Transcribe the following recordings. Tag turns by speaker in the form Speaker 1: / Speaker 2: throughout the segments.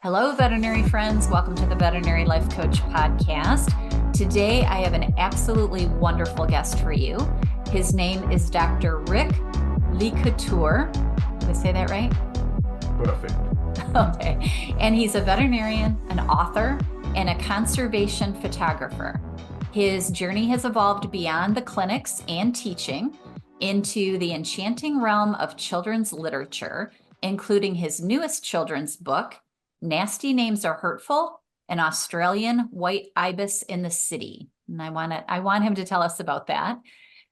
Speaker 1: Hello, veterinary friends. Welcome to the Veterinary Life Coach podcast. Today, I have an absolutely wonderful guest for you. His name is Dr. Rick LeCouteur. Did I say that right?
Speaker 2: Perfect.
Speaker 1: Okay. And he's a veterinarian, an author, and a conservation photographer. His journey has evolved beyond the clinics and teaching into the enchanting realm of children's literature, including his newest children's book, Nasty Names Are Hurtful, an Australian White Ibis in the City. And I want him to tell us about that.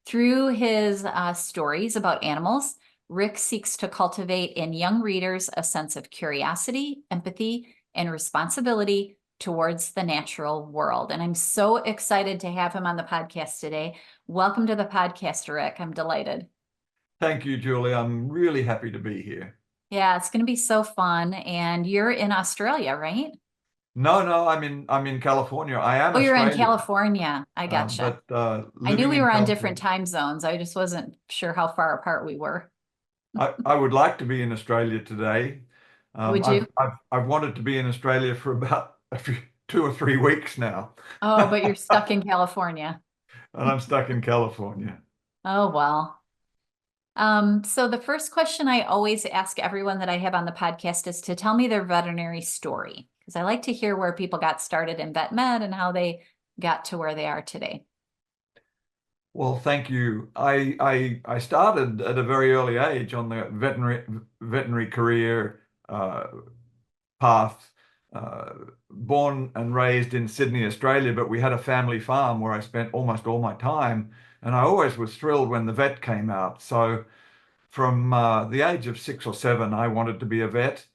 Speaker 1: Through his stories about animals, Rick seeks to cultivate in young readers a sense of curiosity, empathy, and responsibility towards the natural world. And I'm so excited to have him on the podcast today. Welcome to the podcast, Rick. I'm delighted.
Speaker 2: Thank you, Julie. I'm really happy to be here.
Speaker 1: Yeah, it's going to be so fun. And you're in Australia, right?
Speaker 2: No, I'm in California. I am
Speaker 1: Oh, you're in
Speaker 2: Australian,
Speaker 1: California. I gotcha.
Speaker 2: but
Speaker 1: I knew
Speaker 2: living
Speaker 1: we
Speaker 2: in
Speaker 1: were on different
Speaker 2: California.
Speaker 1: time zones. I just wasn't sure how far apart we were.
Speaker 2: I would like to be in Australia today.
Speaker 1: Would you?
Speaker 2: I've wanted to be in Australia for about 2 or 3 weeks now,
Speaker 1: Oh, but you're stuck in California.
Speaker 2: and I'm stuck in California.
Speaker 1: Oh, well. So the first question I always ask everyone that I have on the podcast is to tell me their veterinary story, because I like to hear where people got started in vet med and how they got to where they are today.
Speaker 2: Well, thank you. I started at a very early age on the veterinary career uh, path. Born and raised in Sydney, Australia, but we had a family farm where I spent almost all my time, and I always was thrilled when the vet came out. So from the age of 6 or 7, I wanted to be a vet.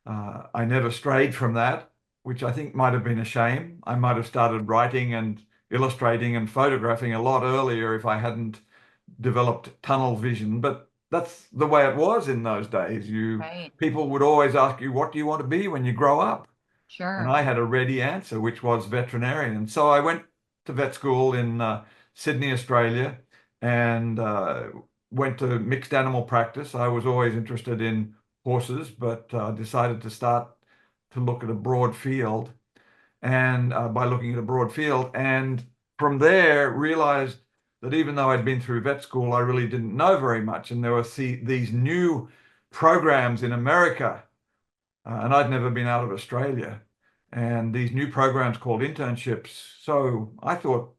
Speaker 2: I never strayed from that, which I think might have been a shame. I might have started writing and illustrating and photographing a lot earlier if I hadn't developed tunnel vision. But that's the way it was in those days.
Speaker 1: Right.
Speaker 2: People would always ask you, what do you want to be when you grow up? And
Speaker 1: Sure.
Speaker 2: I had a ready answer, which was veterinarian. So I went to vet school in Sydney, Australia, and went to mixed animal practice. I was always interested in horses, but decided to start to look at a broad field. And by looking at a broad field, and from there realized that even though I'd been through vet school, I really didn't know very much. And there were these new programs in America, and I'd never been out of Australia, and these new programs called internships. So I thought,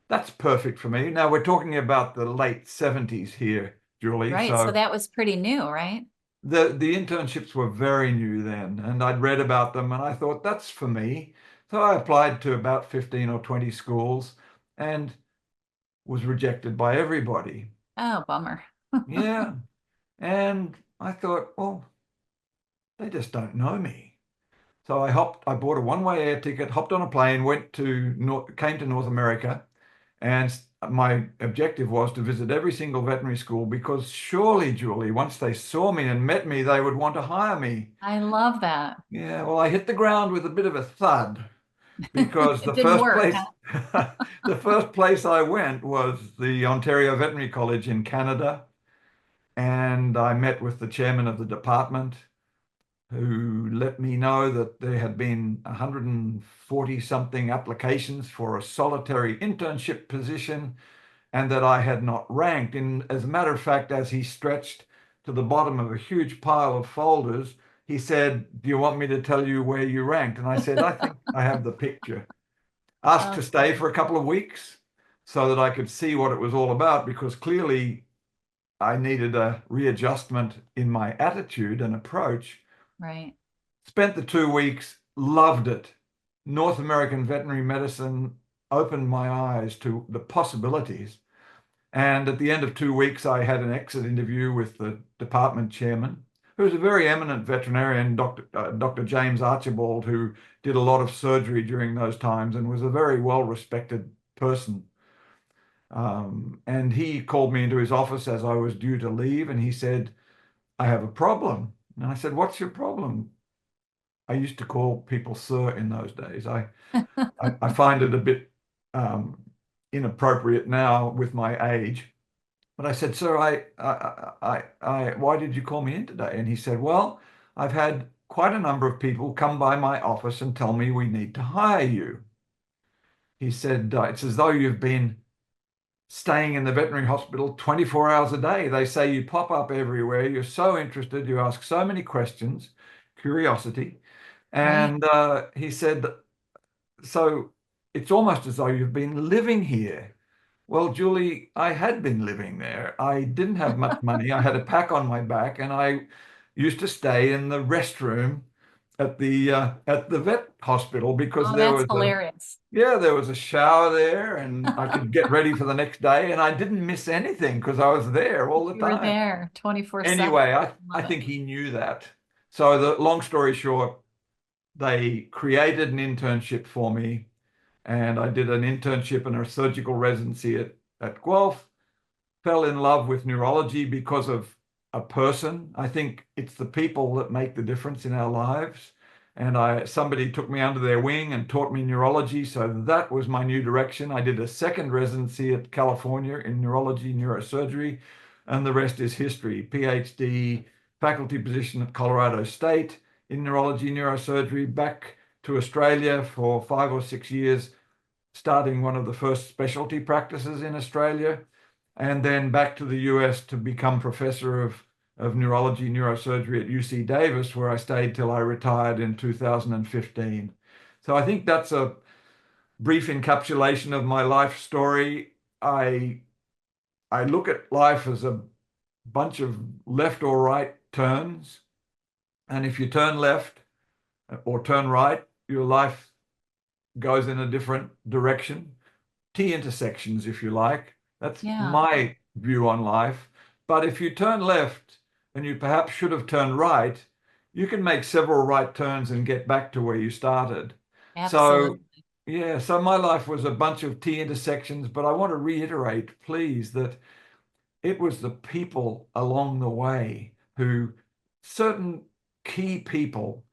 Speaker 2: that's perfect for me. Now we're talking about the late 70s here, Julie.
Speaker 1: Right. So
Speaker 2: So
Speaker 1: that was pretty new, right?
Speaker 2: the internships were very new then, and I'd read about them, and I thought, that's for me. So I applied to about 15 or 20 schools and was rejected by everybody.
Speaker 1: Oh, bummer.
Speaker 2: Yeah. And I thought, well, they just don't know me. So I bought a one-way air ticket, hopped on a plane, came to North America, and my objective was to visit every single veterinary school because surely, Julie, once they saw me and met me, they would want to hire me.
Speaker 1: I love that.
Speaker 2: Yeah, well, I hit the ground with a bit of a thud because
Speaker 1: It didn't work, huh?
Speaker 2: the first place I went was the Ontario Veterinary College in Canada, and I met with the chairman of the department, who let me know that there had been 140 something applications for a solitary internship position and that I had not ranked. And as a matter of fact, as he stretched to the bottom of a huge pile of folders, he said, "Do you want me to tell you where you ranked?" And I said, "I think I have the picture." Asked to
Speaker 1: Oh,
Speaker 2: stay for a couple of weeks so that I could see what it was all about, because clearly I needed a readjustment in my attitude and approach.
Speaker 1: right.
Speaker 2: Spent the 2 weeks, loved it. North American veterinary medicine opened my eyes to the possibilities. And at the end of 2 weeks, I had an exit interview with the department chairman, who was a very eminent veterinarian, Dr. James Archibald, who did a lot of surgery during those times and was a very well-respected person. And he called me into his office as I was due to leave, and he said, "I have a problem." And I said, "What's your problem?" I used to call people sir in those days. I find it a bit um, inappropriate now with my age. But I said, "Sir, why did you call me in today?" And he said, "Well, I've had quite a number of people come by my office and tell me we need to hire you. He said, it's as though you've been staying in the veterinary hospital 24 hours a day. They say you pop up everywhere. You're so interested. You ask so many questions, curiosity.
Speaker 1: Right.
Speaker 2: And he said, so it's almost as though you've been living here. Well, Julie, I had been living there. I didn't have much money. I had a pack on my back, and I used to stay in the restroom at the vet hospital because
Speaker 1: Oh,
Speaker 2: there
Speaker 1: that's
Speaker 2: was a
Speaker 1: hilarious.
Speaker 2: yeah, there was a shower there, and I could get ready for the next day, and I didn't miss anything because I was there all the
Speaker 1: You were
Speaker 2: time.
Speaker 1: there 24/7.
Speaker 2: Anyway, I
Speaker 1: Love it.
Speaker 2: think he knew that. So the long story short, they created an internship for me, and I did an internship and a surgical residency at Guelph. Fell in love with neurology because of a person. I think it's the people that make the difference in our lives. And somebody took me under their wing and taught me neurology. So that was my new direction. I did a second residency at California in neurology, neurosurgery, and the rest is history. PhD, faculty position at Colorado State in neurology, neurosurgery, back to Australia for 5 or 6 years, starting one of the first specialty practices in Australia, and then back to the US to become professor of neurology, neurosurgery at UC Davis, where I stayed till I retired in 2015. So I think that's a brief encapsulation of my life story. I look at life as a bunch of left or right turns, and if you turn left or turn right, your life goes in a different direction. T intersections, if you like. That's
Speaker 1: Yeah,
Speaker 2: my view on life. But if you turn left and you perhaps should have turned right, you can make several right turns and get back to where you started. So,
Speaker 1: absolutely.
Speaker 2: yeah, so my life was a bunch of T intersections, but I want to reiterate, please, that it was the people along the way who, certain key people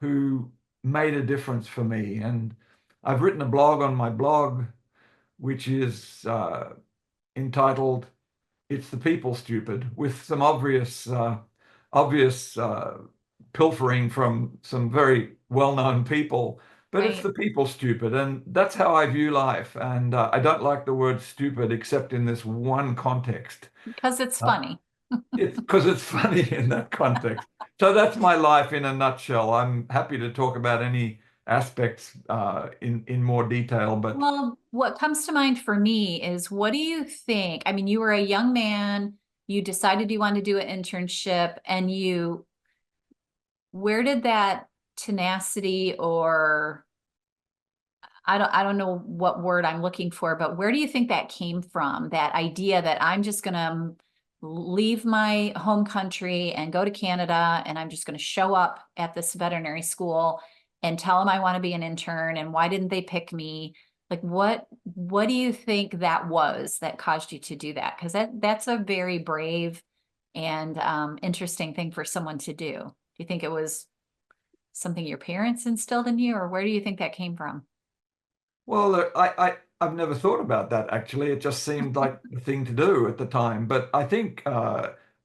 Speaker 2: who made a difference for me. And I've written a blog on my blog which is entitled "It's the People, Stupid," with some obvious pilfering from some very well-known people. But it's
Speaker 1: Right.
Speaker 2: the people, stupid, and that's how I view life. And I don't like the word stupid except in this one context.
Speaker 1: Because it's
Speaker 2: Uh,
Speaker 1: funny.
Speaker 2: it's because it's funny in that context. So that's my life in a nutshell. I'm happy to talk about any aspects in more detail, but
Speaker 1: Well, what comes to mind for me is what do you think? I mean, you were a young man, you decided you wanted to do an internship, and where did that tenacity or I don't know what word I'm looking for, but where do you think that came from? That idea that I'm just gonna leave my home country and go to Canada and I'm just gonna show up at this veterinary school and tell them I want to be an intern and why didn't they pick me? Like what do you think that was that caused you to do that? Because that's a very brave and interesting thing for someone to do. Do you think it was something your parents instilled in you, or where do you think that came from?
Speaker 2: well, I've never thought about that actually. It just seemed like the thing to do at the time. But I think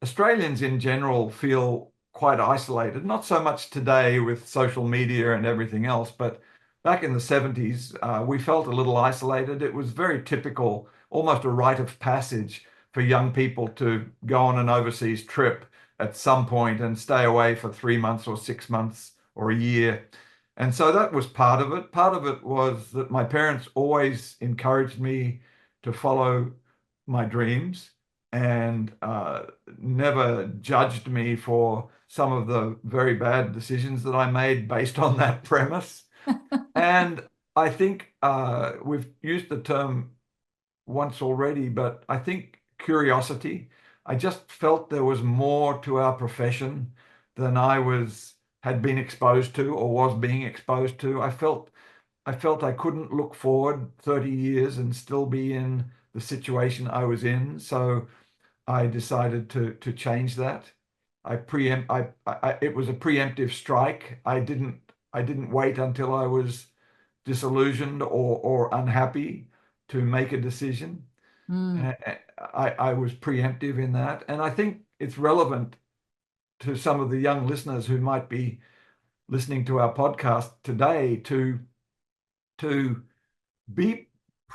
Speaker 2: Australians in general feel quite isolated, not so much today with social media and everything else, but back in the 70s, we felt a little isolated. It was very typical, almost a rite of passage for young people to go on an overseas trip at some point and stay away for 3 months or 6 months or a year. And so that was part of it. Part of it was that my parents always encouraged me to follow my dreams and never judged me for some of the very bad decisions that I made based on that premise. And I think we've used the term once already, but I think curiosity. I just felt there was more to our profession than had been exposed to or was being exposed to. I felt I couldn't look forward 30 years and still be in the situation I was in. So I decided to change that. It was a preemptive strike. I didn't wait until I was disillusioned or unhappy to make a decision.
Speaker 1: Mm,
Speaker 2: Uh, I was preemptive in that. And I think it's relevant to some of the young listeners who might be listening to our podcast today to be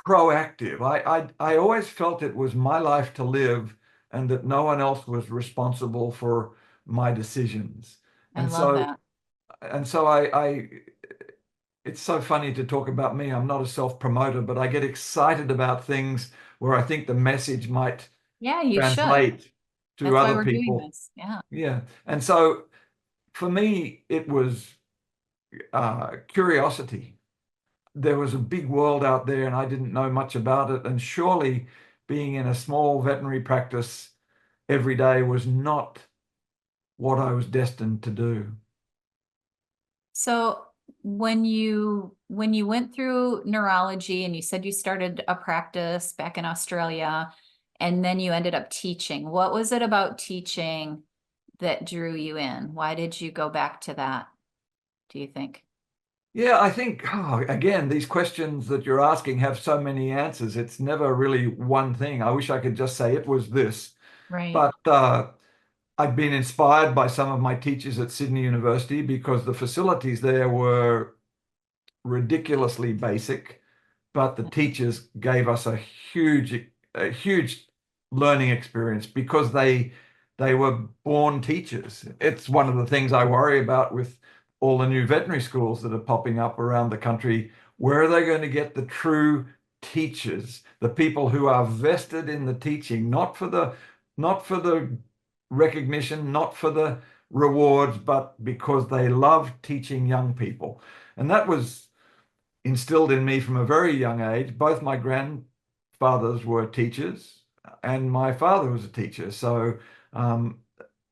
Speaker 2: proactive. I always felt it was my life to live and that no one else was responsible for my decisions.
Speaker 1: I
Speaker 2: And
Speaker 1: love
Speaker 2: so
Speaker 1: that.
Speaker 2: and so I it's so funny to talk about me. I'm not a self-promoter, but I get excited about things where I think the message might
Speaker 1: Yeah, you should.
Speaker 2: translate to
Speaker 1: That's why
Speaker 2: other
Speaker 1: we're doing
Speaker 2: people.
Speaker 1: this. Yeah.
Speaker 2: Yeah. And so for me, it was curiosity. There was a big world out there and I didn't know much about it. And surely being in a small veterinary practice every day was not what I was destined to do.
Speaker 1: So when you went through neurology and you said you started a practice back in Australia and then you ended up teaching, what was it about teaching that drew you in? Why did you go back to that, do you think?
Speaker 2: Yeah, I think, again, these questions that you're asking have so many answers. It's never really one thing. I wish I could just say it was this.
Speaker 1: Right.
Speaker 2: But I've been inspired by some of my teachers at Sydney University because the facilities there were ridiculously basic, but the teachers gave us a huge learning experience because they were born teachers. It's one of the things I worry about with all the new veterinary schools that are popping up around the country. Where are they going to get the true teachers, the people who are vested in the teaching, not for the recognition, not for the rewards, but because they love teaching young people? And that was instilled in me from a very young age. Both my grandfathers were teachers, and my father was a teacher. So um,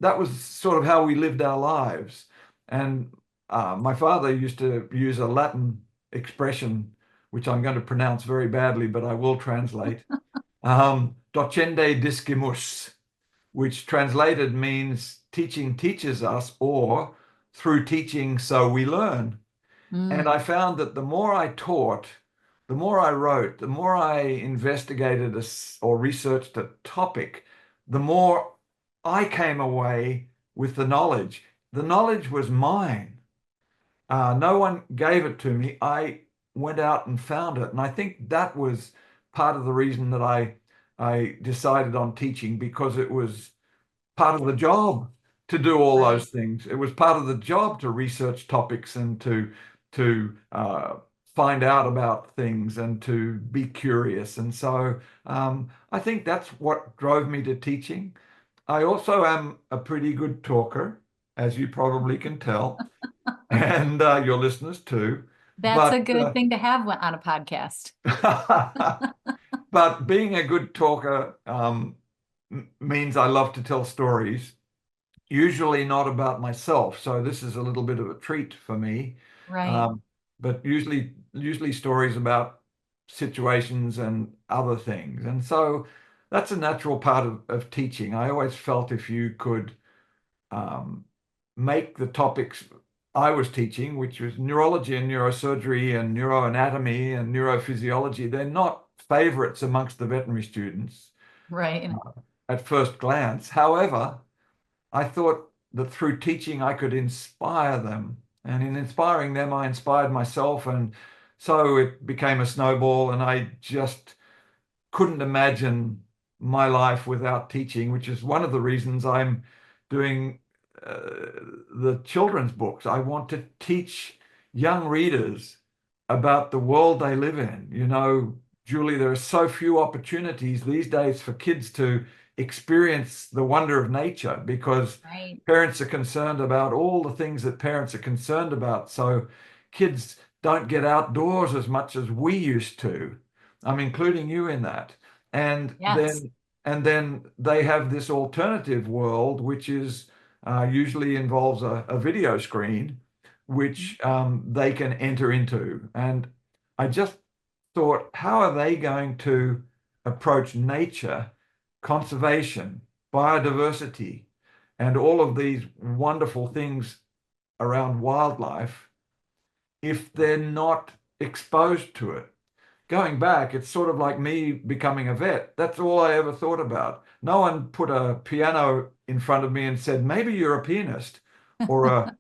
Speaker 2: that was sort of how we lived our lives. And my father used to use a Latin expression, which I'm going to pronounce very badly, but I will translate. Docende discimus, which translated means teaching teaches us, or through teaching, so we learn. And I
Speaker 1: Mm,
Speaker 2: found that the more I taught, the more I wrote, the more I investigated or researched a topic, the more I came away with the knowledge. The knowledge was mine. No one gave it to me. I went out and found it. And I think that was part of the reason that I decided on teaching, because it was part of the job to do all
Speaker 1: right.
Speaker 2: those things. It was part of the job to research topics and to find out about things and to be curious. And so I think that's what drove me to teaching. I also am a pretty good talker, as you probably can tell, and your listeners too.
Speaker 1: That's
Speaker 2: But
Speaker 1: a good thing to have on a podcast.
Speaker 2: but being a good talker means I love to tell stories, usually not about myself. So this is a little bit of a treat for me.
Speaker 1: Right.
Speaker 2: Um, but usually stories about situations and other things. And so that's a natural part of teaching. I always felt if you could um, make the topics I was teaching, which was neurology and neurosurgery and neuroanatomy and neurophysiology, they're not favorites amongst the veterinary students
Speaker 1: Right.
Speaker 2: at first glance. However, I thought that through teaching I could inspire them. And in inspiring them, I inspired myself. And so it became a snowball. And I just couldn't imagine my life without teaching, which is one of the reasons I'm doing uh, the children's books. I want to teach young readers about the world they live in. You know, Julie, there are so few opportunities these days for kids to experience the wonder of nature because
Speaker 1: Right.
Speaker 2: parents are concerned about all the things that parents are concerned about. So kids don't get outdoors as much as we used to. I'm including you in that. And
Speaker 1: Yes.
Speaker 2: then and then they have this alternative world, which is usually involves a video screen, which they can enter into. And I just thought, how are they going to approach nature, conservation, biodiversity, and all of these wonderful things around wildlife if they're not exposed to it? Going back, it's sort of like me becoming a vet. That's all I ever thought about. No one put a piano in front of me and said, maybe you're a pianist or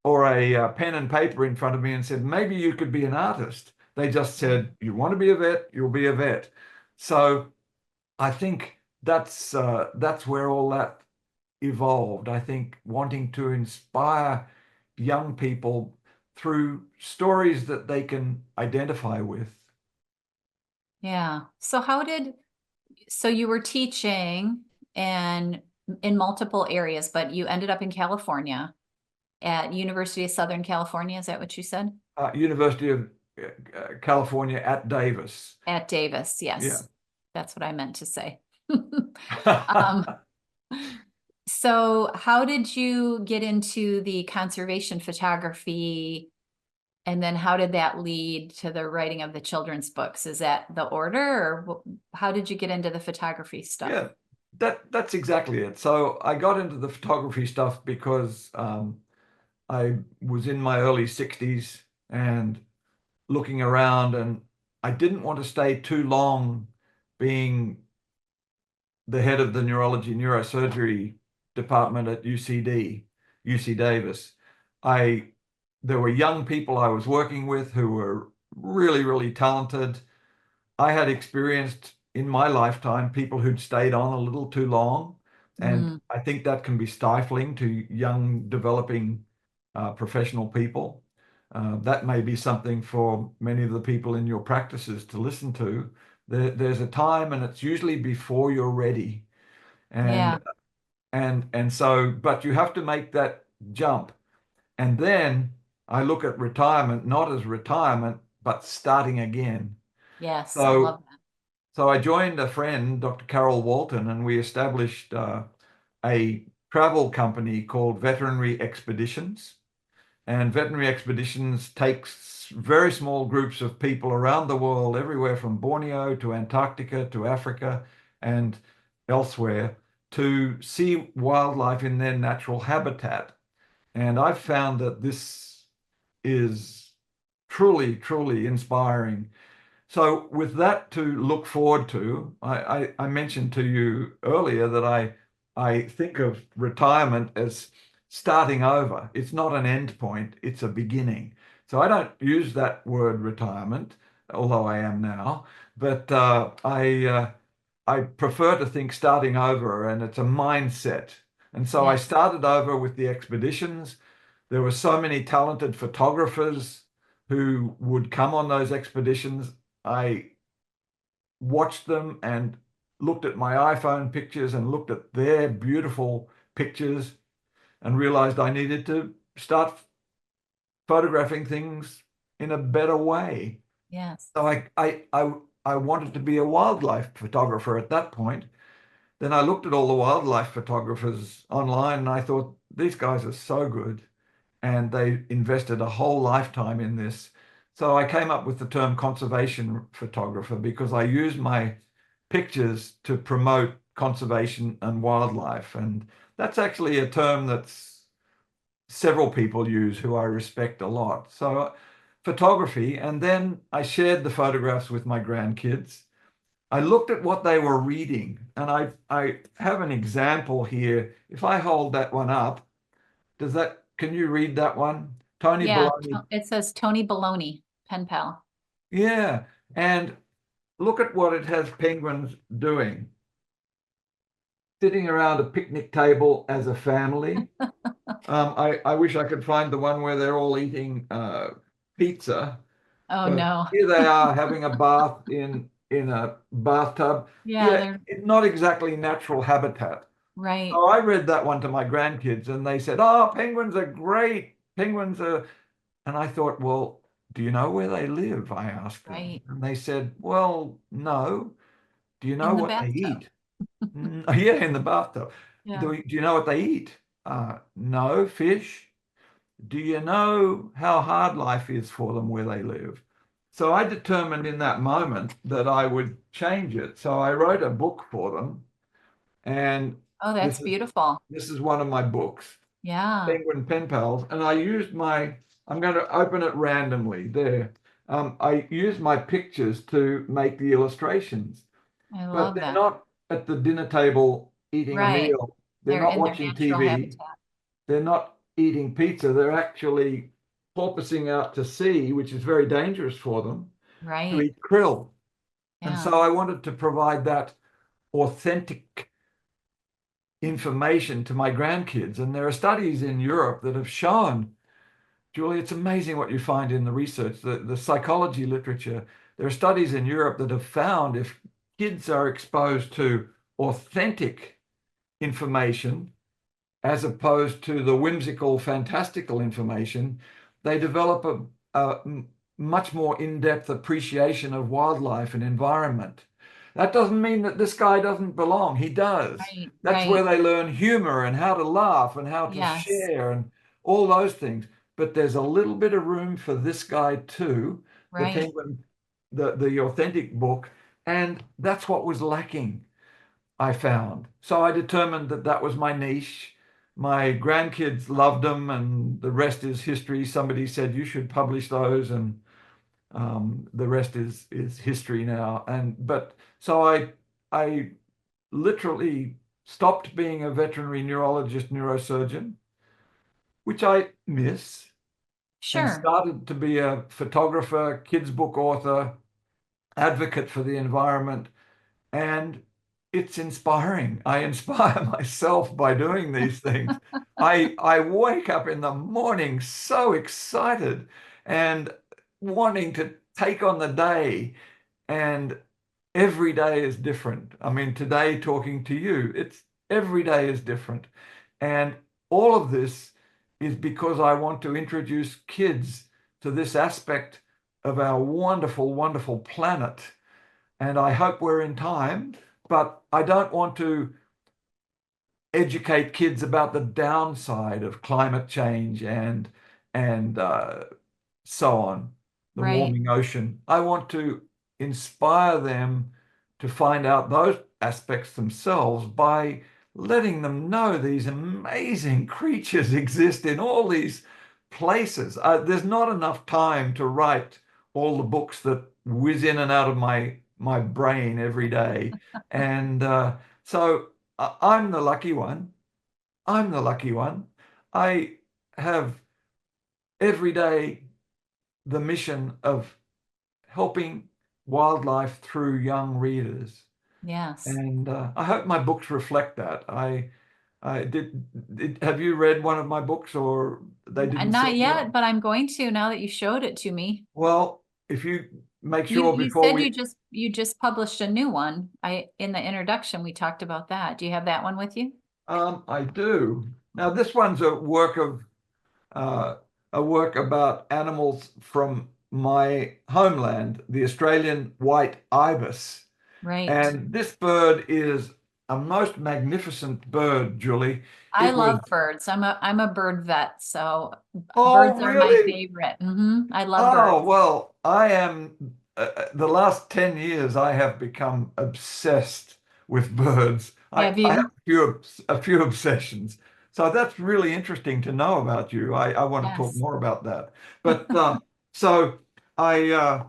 Speaker 2: or a pen and paper in front of me and said, maybe you could be an artist. They just said, you want to be a vet, you'll be a vet. So I think that's where all that evolved. I think wanting to inspire young people through stories that they can identify with.
Speaker 1: Yeah. So you were teaching and in multiple areas, but you ended up in California at University of Southern California. Is that what you said?
Speaker 2: University of California at Davis.
Speaker 1: At Davis,
Speaker 2: Yeah.
Speaker 1: yes. That's what I meant to say. Um, so how did you get into the conservation photography? And then how did that lead to the writing of the children's books? Is that the order, or how did you get into the photography stuff?
Speaker 2: Yeah, that's exactly it. So I got into the photography stuff because I was in my early 60s and looking around, and I didn't want to stay too long being the head of the neurology neurosurgery department at UC Davis. I There were young people I was working with who were really, really talented. I had experienced in my lifetime people who'd stayed on a little too long, and
Speaker 1: Mm,
Speaker 2: I think that can be stifling to young, developing professional people. That may be something for many of the people in your practices to listen to. There's a time, and it's usually before you're ready, and
Speaker 1: yeah,
Speaker 2: so, but you have to make that jump. And then I look at retirement not as retirement, but starting again.
Speaker 1: yes, I
Speaker 2: So
Speaker 1: love that.
Speaker 2: So I joined a friend, Dr. Carol Walton, and we established a travel company called Veterinary Expeditions. And Veterinary Expeditions takes very small groups of people around the world, everywhere from Borneo to Antarctica to Africa and elsewhere, to see wildlife in their natural habitat. And I've found that this is truly, truly inspiring. So with that to look forward to, I mentioned to you earlier that I think of retirement as starting over. It's not an end point, it's a beginning. So I don't use that word retirement, although I am now, but I prefer to think starting over, and it's a mindset. And so I
Speaker 1: Yeah,
Speaker 2: started over with the expeditions. There were so many talented photographers who would come on those expeditions. I watched them and looked at my iPhone pictures and looked at their beautiful pictures and realized I needed to start photographing things in a better way.
Speaker 1: yes,
Speaker 2: So I wanted to be a wildlife photographer at that point. Then I looked at all the wildlife photographers online and I thought, these guys are so good. And they invested a whole lifetime in this. So I came up with the term conservation photographer because I use my pictures to promote conservation and wildlife. And that's actually a term that's several people use who I respect a lot. So photography, and then I shared the photographs with my grandkids. I looked at what they were reading, and I have an example here. If I hold that one up, can you read that one? Tony
Speaker 1: yeah.
Speaker 2: Baloney.
Speaker 1: It says Tony Baloney, pen pal.
Speaker 2: Yeah. And look at what it has penguins doing. Sitting around a picnic table as a family. I wish I could find the one where they're all eating pizza,
Speaker 1: Oh
Speaker 2: but
Speaker 1: no.
Speaker 2: here they are having a bath in a bathtub.
Speaker 1: Yeah,
Speaker 2: Yeah,
Speaker 1: they're
Speaker 2: it's not exactly natural habitat.
Speaker 1: right,
Speaker 2: So I read that one to my grandkids and they said, "Oh, penguins are great. Penguins are." And I thought, "Well, do you know where they live?" I asked them.
Speaker 1: right.
Speaker 2: And they said, "Well, no. Do you know
Speaker 1: In the
Speaker 2: what they
Speaker 1: bathtub.
Speaker 2: eat?" Yeah, in the bathtub.
Speaker 1: Yeah.
Speaker 2: Do you know what they eat? No, fish. Do you know how hard life is for them where they live? So I determined in that moment that I would change it. So I wrote a book for them, and
Speaker 1: Oh,
Speaker 2: this
Speaker 1: that's
Speaker 2: is
Speaker 1: beautiful.
Speaker 2: this is one of my books,
Speaker 1: Yeah,
Speaker 2: Penguin Pen Pals, and I used my. I'm going to open it randomly there. I use my pictures to make the illustrations,
Speaker 1: I
Speaker 2: but
Speaker 1: love
Speaker 2: they're
Speaker 1: that.
Speaker 2: not at the dinner table eating a
Speaker 1: Right.
Speaker 2: meal. They're
Speaker 1: They're
Speaker 2: not
Speaker 1: in their
Speaker 2: watching
Speaker 1: natural
Speaker 2: TV.
Speaker 1: habitat.
Speaker 2: They're not eating pizza. They're actually porpoising out to sea, which is very dangerous for them, to
Speaker 1: Right.
Speaker 2: eat krill. And
Speaker 1: Yeah.
Speaker 2: so I wanted to provide that authentic information to my grandkids. And there are studies in Europe that have shown, Julie, it's amazing what you find in the research, the psychology literature. There are studies in Europe that have found if kids are exposed to authentic information as opposed to the whimsical, fantastical information, they develop a much more in-depth appreciation of wildlife and environment. That doesn't mean that this guy doesn't belong. He does.
Speaker 1: Right.
Speaker 2: That's where
Speaker 1: Right.
Speaker 2: they learn humor and how to laugh and how to
Speaker 1: Yes.
Speaker 2: share and all those things. But there's a little bit of room for this guy too, the
Speaker 1: Right.
Speaker 2: penguin, the authentic book, and that's what was lacking, I found. So I determined that that was my niche. My grandkids loved them, and the rest is history. Somebody said you should publish those, and the rest is history now. And but so I literally stopped being a veterinary neurologist, neurosurgeon, which I miss, and
Speaker 1: Sure.
Speaker 2: started to be a photographer, kids book author, advocate for the environment, and it's inspiring. I inspire myself by doing these things. I wake up in the morning so excited and wanting to take on the day, and every day is different. I mean, today talking to you, it's every day is different. And all of this is because I want to introduce kids to this aspect of our wonderful, wonderful planet. And I hope we're in time, but I don't want to educate kids about the downside of climate change and so on, the
Speaker 1: Right.
Speaker 2: warming ocean. I want to inspire them to find out those aspects themselves by letting them know these amazing creatures exist in all these places. There's not enough time to write all the books that whiz in and out of my brain every day, and so I'm the lucky one. I'm the lucky one. I have every day the mission of helping wildlife through young readers.
Speaker 1: Yes.
Speaker 2: And I hope my books reflect that. I have you read one of my books, or they didn't
Speaker 1: Not
Speaker 2: send you one?
Speaker 1: yet, but I'm going to now that you showed it to me.
Speaker 2: Well, if you make
Speaker 1: You
Speaker 2: sure
Speaker 1: you
Speaker 2: before
Speaker 1: said
Speaker 2: we,
Speaker 1: you just published a new one. I in the introduction we talked about that. Do you have that one with you?
Speaker 2: I do. Now, this one's uh, a work about animals from my homeland, the Australian White Ibis.
Speaker 1: Right.
Speaker 2: And this bird is a most magnificent bird, Julie.
Speaker 1: I
Speaker 2: It was,
Speaker 1: love birds. I'm a bird vet, so
Speaker 2: oh,
Speaker 1: birds are my
Speaker 2: really?
Speaker 1: favorite. I love
Speaker 2: Oh,
Speaker 1: birds.
Speaker 2: well, I am, the last 10 years, I have become obsessed with birds.
Speaker 1: Have
Speaker 2: I have
Speaker 1: you?
Speaker 2: a few obsessions. So that's really interesting to know about you. I want to talk
Speaker 1: Yes.
Speaker 2: more about that. But so I,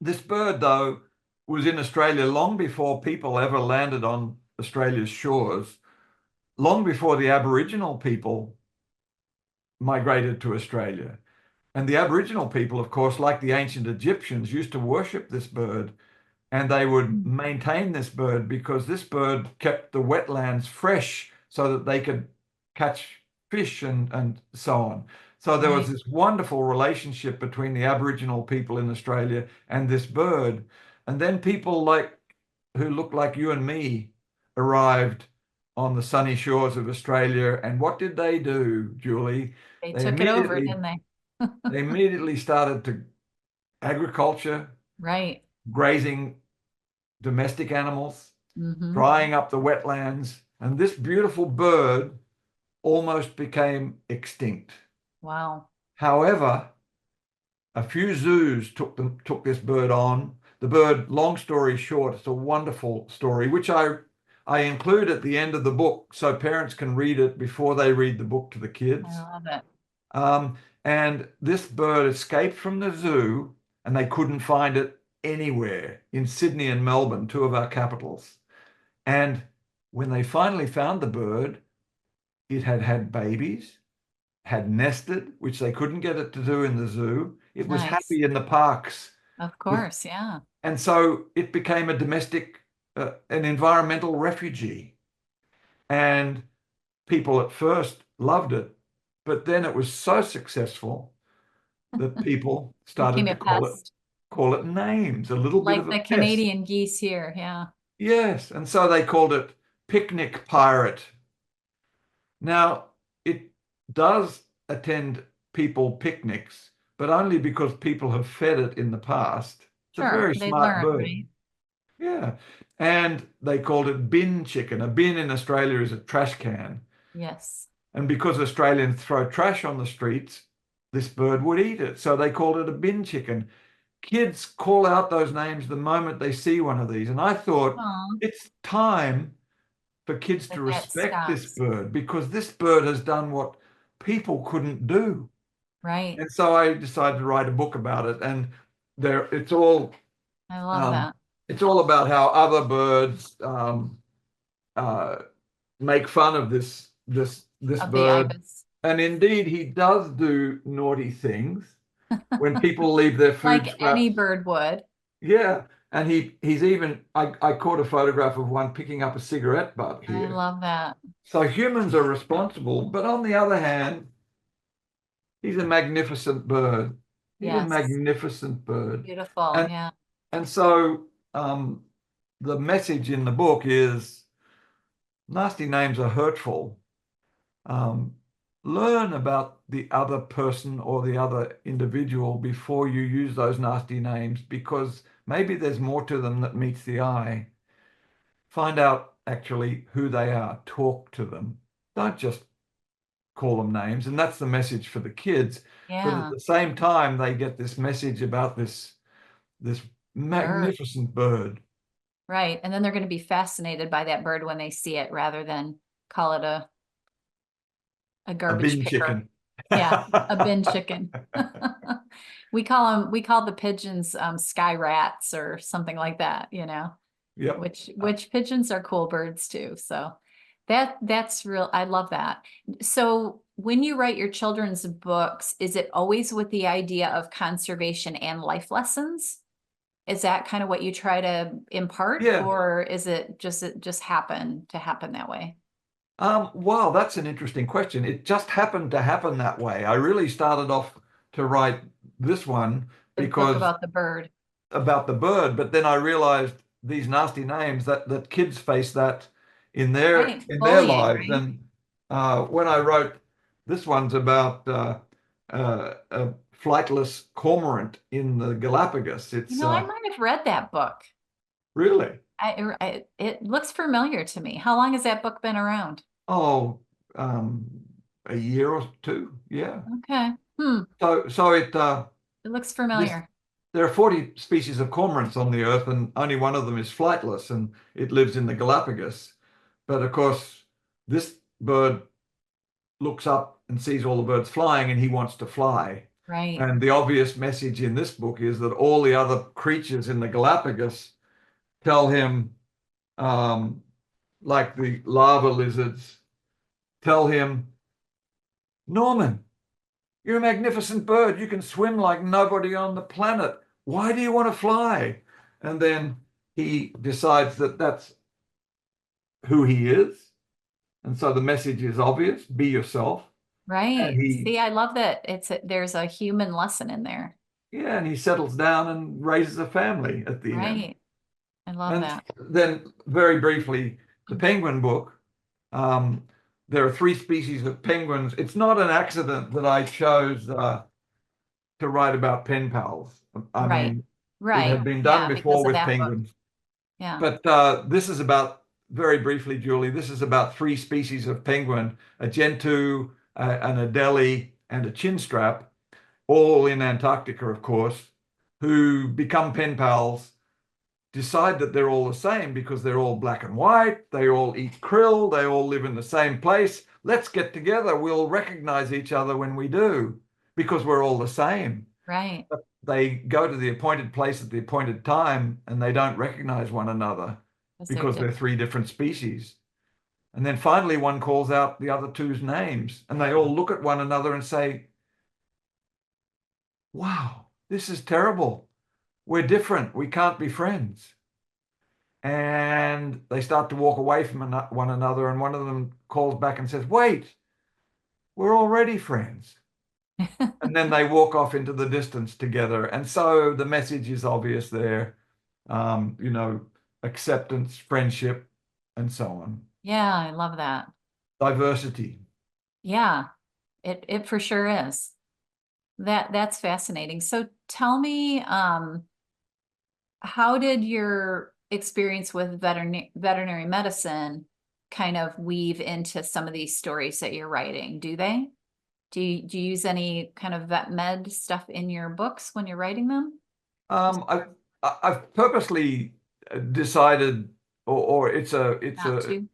Speaker 2: this bird, though, was in Australia long before people ever landed on Australia's shores, long before the Aboriginal people migrated to Australia. And the Aboriginal people, of course, like the ancient Egyptians, used to worship this bird, and they would
Speaker 1: Mm.
Speaker 2: maintain this bird because this bird kept the wetlands fresh so that they could catch fish and so on. So there was
Speaker 1: Right.
Speaker 2: this wonderful relationship between the Aboriginal people in Australia and this bird. And then people like who looked like you and me arrived on the sunny shores of Australia. And what did they do, Julie?
Speaker 1: They
Speaker 2: They
Speaker 1: took it over,
Speaker 2: immediately
Speaker 1: didn't they?
Speaker 2: they immediately started to agriculture,
Speaker 1: Right.
Speaker 2: grazing domestic animals,
Speaker 1: hmm
Speaker 2: drying up the wetlands, and this beautiful bird almost became extinct.
Speaker 1: Wow.
Speaker 2: However, a few zoos took this bird on. The bird, long story short, it's a wonderful story, which I include at the end of the book so parents can read it before they read the book to the
Speaker 1: I
Speaker 2: kids.
Speaker 1: love it.
Speaker 2: And this bird escaped from the zoo, and they couldn't find it anywhere in Sydney and Melbourne, two of our capitals. And when they finally found the bird, it had had babies, had nested, which they couldn't get it to do in the zoo. It was
Speaker 1: Nice.
Speaker 2: happy in the parks
Speaker 1: Of
Speaker 2: with,
Speaker 1: course. Yeah.
Speaker 2: and so it became a domestic, an environmental refugee. And people at first loved it, but then it was so successful that people started
Speaker 1: Became
Speaker 2: to
Speaker 1: a pest.
Speaker 2: call it names, a little bit
Speaker 1: Like
Speaker 2: of a
Speaker 1: the
Speaker 2: pest.
Speaker 1: Canadian geese here. Yeah.
Speaker 2: Yes, and so they called it picnic pirate. Now, it does attend people picnics, but only because people have fed it in the past. It's a
Speaker 1: Sure.
Speaker 2: very
Speaker 1: They
Speaker 2: smart
Speaker 1: learn,
Speaker 2: bird.
Speaker 1: right?
Speaker 2: Yeah. And they called it bin chicken. A bin in Australia is a trash can.
Speaker 1: Yes.
Speaker 2: And because Australians throw trash on the streets, this bird would eat it. So they called it a bin chicken. Kids call out those names the moment they see one of these. And I thought
Speaker 1: Oh,
Speaker 2: it's time for kids to
Speaker 1: that
Speaker 2: respect this
Speaker 1: stops.
Speaker 2: bird because this bird has done what people couldn't do.
Speaker 1: Right.
Speaker 2: And so I decided to write a book about it. And there,
Speaker 1: I love
Speaker 2: um,
Speaker 1: that.
Speaker 2: it's all about how other birds uh, make fun of this
Speaker 1: Of the
Speaker 2: bird.
Speaker 1: ibis.
Speaker 2: And indeed, he does do naughty things when people leave their food
Speaker 1: Like any
Speaker 2: scraps.
Speaker 1: bird would.
Speaker 2: Yeah. And he's even I caught a photograph of one picking up a cigarette butt
Speaker 1: I
Speaker 2: here.
Speaker 1: love that.
Speaker 2: So humans are responsible, but on the other hand, he's a magnificent bird. He's a
Speaker 1: Yes.
Speaker 2: magnificent bird.
Speaker 1: Beautiful.
Speaker 2: And
Speaker 1: Yeah.
Speaker 2: and so the message in the book is nasty names are hurtful. Um, learn about the other person or the other individual before you use those nasty names because maybe there's more to them that meets the eye. Find out actually who they are. Talk to them. Don't just call them names. And that's the message for the kids. But at
Speaker 1: Yeah.
Speaker 2: the same time, they get this message about this
Speaker 1: Bird.
Speaker 2: magnificent bird,
Speaker 1: Right. And then they're going to be fascinated by that bird when they see it rather than call it a
Speaker 2: a
Speaker 1: garbage
Speaker 2: bin
Speaker 1: picker.
Speaker 2: chicken.
Speaker 1: Yeah. A bin chicken. We call the pigeons sky rats or something like that,
Speaker 2: Yep.
Speaker 1: which pigeons are cool birds too. So that's real. I love that. So when you write your children's books, is it always with the idea of conservation and life lessons? Is that kind of what you try to impart,
Speaker 2: Yeah.
Speaker 1: or is it just happen to happen that way?
Speaker 2: Wow, that's an interesting question. It just happened to happen that way. I really started off to write this one
Speaker 1: The book
Speaker 2: because
Speaker 1: about the bird.
Speaker 2: about the bird, but then I realized these nasty names that kids face that in their
Speaker 1: Right.
Speaker 2: in their
Speaker 1: Bullying,
Speaker 2: lives.
Speaker 1: right?
Speaker 2: And when I wrote this one's about a flightless cormorant in the Galapagos. It's
Speaker 1: I might have read that book.
Speaker 2: really
Speaker 1: It looks familiar to me. How long has that book been around?
Speaker 2: oh um, a year or two, yeah.
Speaker 1: Okay. Hmm.
Speaker 2: So it
Speaker 1: It looks
Speaker 2: this
Speaker 1: familiar.
Speaker 2: there are 40 species of cormorants on the earth, and only one of them is flightless, and it lives in the Galapagos. But of course, this bird looks up and sees all the birds flying, and he wants to fly.
Speaker 1: Right.
Speaker 2: And the obvious message in this book is that all the other creatures in the Galapagos tell him, um, like the lava lizards, tell him, Norman, you're a magnificent bird. You can swim like nobody on the planet. Why do you want to fly? And then he decides that that's who he is. And so the message is obvious, be yourself. And
Speaker 1: Right.
Speaker 2: he,
Speaker 1: See, I love that there's a human lesson in there.
Speaker 2: yeah, and he settles down and raises a family at the end.
Speaker 1: Right. I love
Speaker 2: And
Speaker 1: that.
Speaker 2: then, very briefly, the penguin book. Um, there are three species of penguins. It's not an accident that I chose to write about pen pals. I
Speaker 1: Right.
Speaker 2: mean, it had
Speaker 1: Right.
Speaker 2: been done
Speaker 1: Yeah, because
Speaker 2: before
Speaker 1: of
Speaker 2: with
Speaker 1: that book.
Speaker 2: penguins.
Speaker 1: Yeah.
Speaker 2: But this is about, very briefly, Julie, this is about three species of penguin, a gentoo, an Adelie, and a chinstrap, all in Antarctica, of course, who become pen pals, decide that they're all the same because they're all black and white, they all eat krill, they all live in the same place. Let's get together. We'll recognize each other when we do because we're all the same.
Speaker 1: Right.
Speaker 2: But they go to the appointed place at the appointed time and they don't recognize one another
Speaker 1: Because they're
Speaker 2: because they're
Speaker 1: different.
Speaker 2: three different species. And then finally one calls out the other two's names, and they all look at one another and say, wow, this is terrible. We're different. We can't be friends. And they start to walk away from one another, and one of them calls back and says, wait, we're already friends. And then they walk off into the distance together. And so the message is obvious there, you know, acceptance, friendship, and so on.
Speaker 1: Yeah, I love that.
Speaker 2: Diversity.
Speaker 1: Yeah, it for sure is. That's fascinating. So tell me, how did your experience with veterinary medicine kind of weave into some of these stories that you're writing? Do they? Do you use any kind of vet med stuff in your books when you're writing them?
Speaker 2: Um, I've I've purposely decided, or it's
Speaker 1: Not
Speaker 2: a
Speaker 1: to?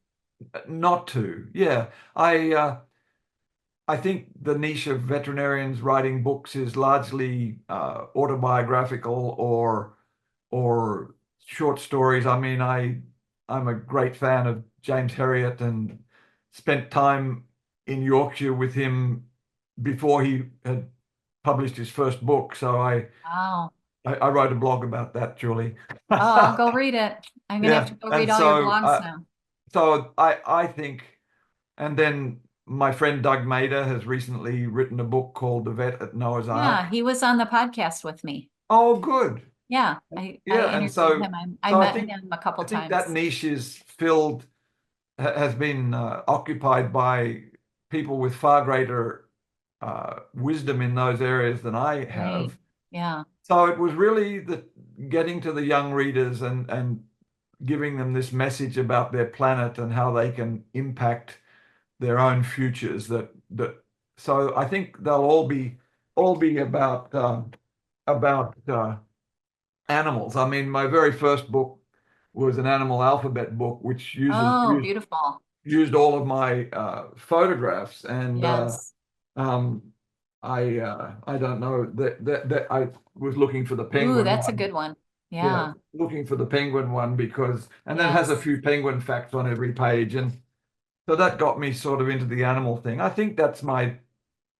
Speaker 2: not to. Yeah, I think the niche of veterinarians writing books is largely autobiographical or short stories. I mean, I'm a great fan of James Herriot and spent time in Yorkshire with him before he had published his first book. So
Speaker 1: Wow.
Speaker 2: I wrote a blog about that, Julie.
Speaker 1: Oh, I'll go read it. I'm gonna have
Speaker 2: Yeah,
Speaker 1: to go read
Speaker 2: and
Speaker 1: all your blogs now.
Speaker 2: so I think, and then my friend Doug Mader has recently written a book called The Vet at Noah's
Speaker 1: Yeah,
Speaker 2: Ark.
Speaker 1: he was on the podcast with me.
Speaker 2: Oh, good.
Speaker 1: Yeah, I
Speaker 2: Yeah, and
Speaker 1: interviewed him. I
Speaker 2: so
Speaker 1: met him a couple
Speaker 2: I think that
Speaker 1: times.
Speaker 2: niche is filled has been occupied by people with far greater wisdom in those areas than I
Speaker 1: Right.
Speaker 2: have.
Speaker 1: Yeah.
Speaker 2: So it was really the getting to the young readers and giving them this message about their planet and how they can impact their own futures. So I think they'll all be about animals. I mean, my very first book was an animal alphabet book, which uses
Speaker 1: Oh,
Speaker 2: used
Speaker 1: beautiful.
Speaker 2: used all of my photographs, and
Speaker 1: Yes.
Speaker 2: um, I don't know that I was looking for the
Speaker 1: Ooh,
Speaker 2: penguin
Speaker 1: that's a
Speaker 2: one.
Speaker 1: good one.
Speaker 2: Yeah,
Speaker 1: Yeah.
Speaker 2: looking for the penguin one because, and that has a
Speaker 1: Yes.
Speaker 2: few penguin facts on every page, and so that got me sort of into the animal thing. I think that's my.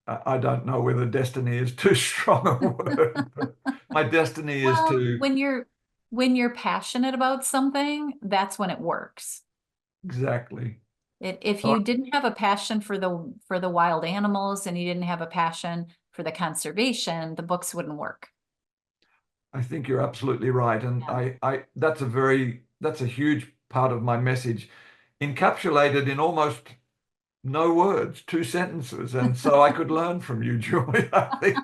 Speaker 2: I don't know whether destiny is too strong a word, but my destiny is
Speaker 1: Well,
Speaker 2: to
Speaker 1: when you're passionate about something, that's when it works.
Speaker 2: exactly.
Speaker 1: If
Speaker 2: So
Speaker 1: you didn't have a passion for the wild animals and you didn't have a passion for the conservation, the books wouldn't work.
Speaker 2: I think you're absolutely right, and
Speaker 1: Yeah.
Speaker 2: that's a huge part of my message, encapsulated in almost no words, two sentences, and so I could learn from you, Julie. I think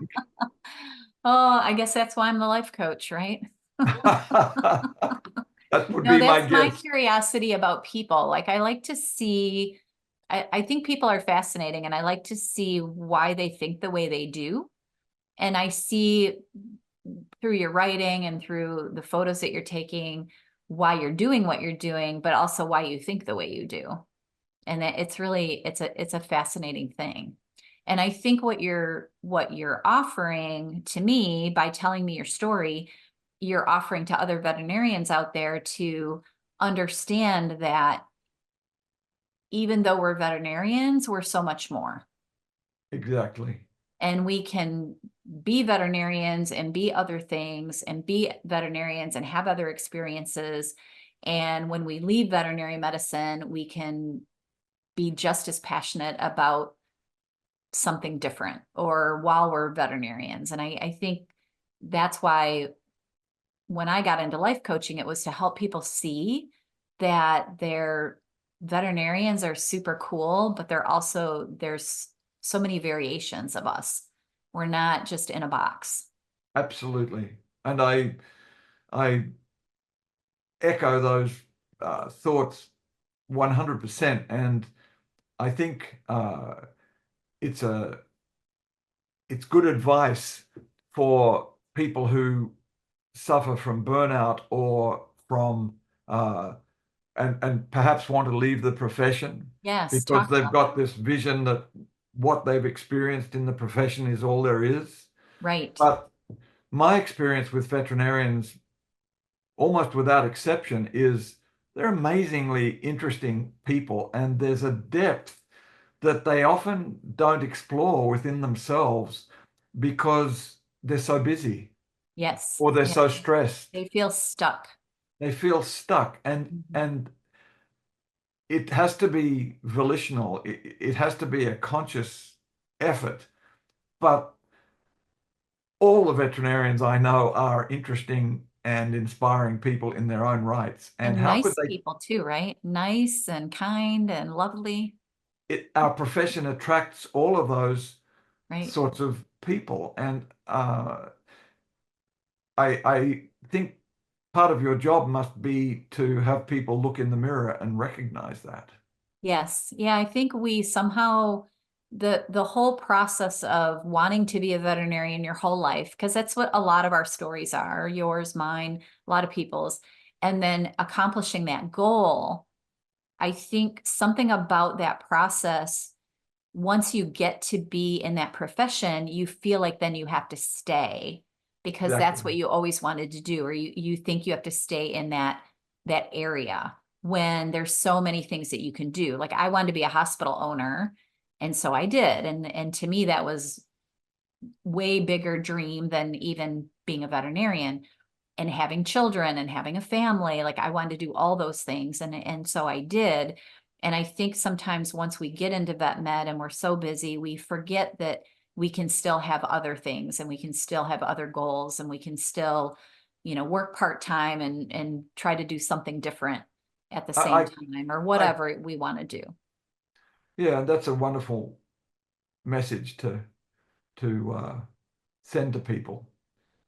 Speaker 1: Oh, I guess that's why I'm the life coach, right?
Speaker 2: that would
Speaker 1: No,
Speaker 2: be my
Speaker 1: that's my
Speaker 2: guess.
Speaker 1: curiosity about people. Like I like to see, I think people are fascinating and I like to see why they think the way they do. And I see through your writing and through the photos that you're taking why you're doing what you're doing, but also why you think the way you do. And that it's really it's a fascinating thing. And I think what you're offering to me by telling me your story, you're offering to other veterinarians out there to understand that even though we're veterinarians, we're so much more.
Speaker 2: Exactly.
Speaker 1: And we can be veterinarians and be other things and be veterinarians and have other experiences. And when we leave veterinary medicine, we can be just as passionate about something different or while we're veterinarians. And I think that's why when I got into life coaching, it was to help people see that their veterinarians are super cool, but there's so many variations of us. We're not just in a box.
Speaker 2: Absolutely. And I echo those thoughts 100%. And I think it's a it's good advice for people who suffer from burnout or from and perhaps want to leave the profession
Speaker 1: Yes,
Speaker 2: because
Speaker 1: talk
Speaker 2: they've
Speaker 1: about
Speaker 2: got this vision that what they've experienced in the profession is all there is.
Speaker 1: right.
Speaker 2: But my experience with veterinarians, almost without exception, is they're amazingly interesting people, and there's a depth that they often don't explore within themselves because they're so busy
Speaker 1: Yes.
Speaker 2: or they're
Speaker 1: Yeah.
Speaker 2: so stressed.
Speaker 1: They feel stuck.
Speaker 2: They feel stuck, and
Speaker 1: Mhm.
Speaker 2: and it has to be volitional. It has to be a conscious effort. But all the veterinarians I know are interesting and inspiring people in their own rights. And
Speaker 1: And
Speaker 2: how could
Speaker 1: nice people too, right? Nice and kind and lovely,
Speaker 2: our profession attracts all of those
Speaker 1: right?
Speaker 2: sorts of people. And I think part of your job must be to have people look in the mirror and recognize that.
Speaker 1: Yes. Yeah, I think we somehow the whole process of wanting to be a veterinarian your whole life, because that's what a lot of our stories are, yours, mine, a lot of people's, and then accomplishing that goal. I think something about that process, once you get to be in that profession, you feel like then you have to stay because
Speaker 2: Exactly.
Speaker 1: that's what you always wanted to do, or you think you have to stay in that area when there's so many things that you can do. Like I wanted to be a hospital owner, and so I did. And to me, that was way bigger dream than even being a veterinarian and having children and having a family. Like I wanted to do all those things. And so I did. And I think sometimes once we get into vet med and we're so busy, we forget that we can still have other things and we can still have other goals and we can still, work part-time and try to do something different at the same
Speaker 2: I,
Speaker 1: time or
Speaker 2: I,
Speaker 1: whatever we want to do.
Speaker 2: yeah, that's a wonderful message to send to people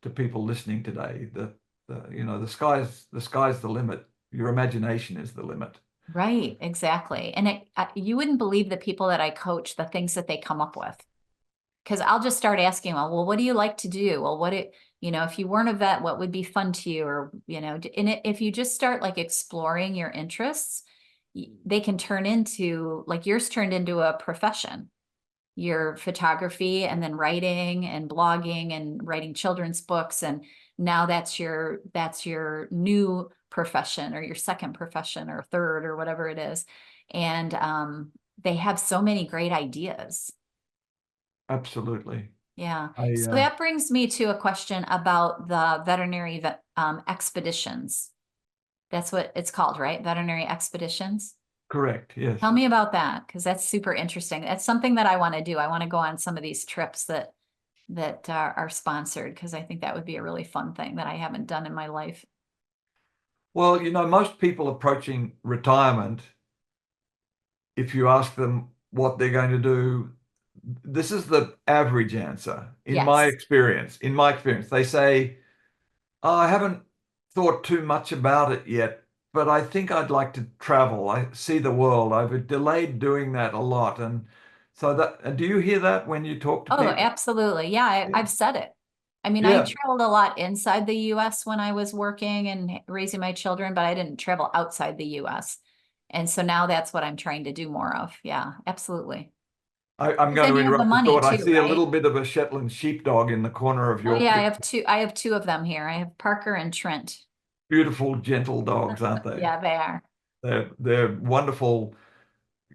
Speaker 2: listening today. That the sky's the limit. Your imagination is the limit.
Speaker 1: Right, exactly. And you wouldn't believe the people that I coach, the things that they come up with. Because I'll just start asking, well, what do you like to do? Well, if you weren't a vet, what would be fun to you? Or, if you just start like exploring your interests, they can turn into, like yours turned into a profession. Your photography and then writing and blogging and writing children's books. And now that's your new profession or your second profession or third or whatever it is. And they have so many great ideas.
Speaker 2: Absolutely.
Speaker 1: Yeah.
Speaker 2: I
Speaker 1: So that brings me to a question about the veterinary expeditions. That's what it's called, right? Veterinary expeditions.
Speaker 2: correct. Yes.
Speaker 1: Tell me about that because that's super interesting. That's something that I want to do. I want to go on some of these trips that are sponsored because I think that would be a really fun thing that I haven't done in my life.
Speaker 2: Well, most people approaching retirement, if you ask them what they're going to do, this is the average answer in my
Speaker 1: Yes.
Speaker 2: experience. In my experience, they say, "Oh, I haven't thought too much about it yet, but I think I'd like to travel. I see the world. I've delayed doing that a lot." And so do you hear that when you talk to
Speaker 1: Oh,
Speaker 2: people?
Speaker 1: absolutely. Yeah,
Speaker 2: Yeah.
Speaker 1: I've said it. I mean, I
Speaker 2: Yeah.
Speaker 1: traveled a lot inside the US when I was working and raising my children, but I didn't travel outside the US. And so now that's what I'm trying to do more of. Yeah, absolutely.
Speaker 2: I'm
Speaker 1: Because
Speaker 2: going
Speaker 1: then
Speaker 2: to
Speaker 1: you have the
Speaker 2: interrupt the
Speaker 1: money
Speaker 2: thought. I
Speaker 1: too,
Speaker 2: see a
Speaker 1: right?
Speaker 2: little bit of a Shetland sheepdog in the corner of
Speaker 1: Oh
Speaker 2: your
Speaker 1: yeah, I
Speaker 2: picture.
Speaker 1: have two. I have two of them here. I have Parker and Trent.
Speaker 2: Beautiful, gentle dogs, aren't they?
Speaker 1: Yeah, they are.
Speaker 2: They're wonderful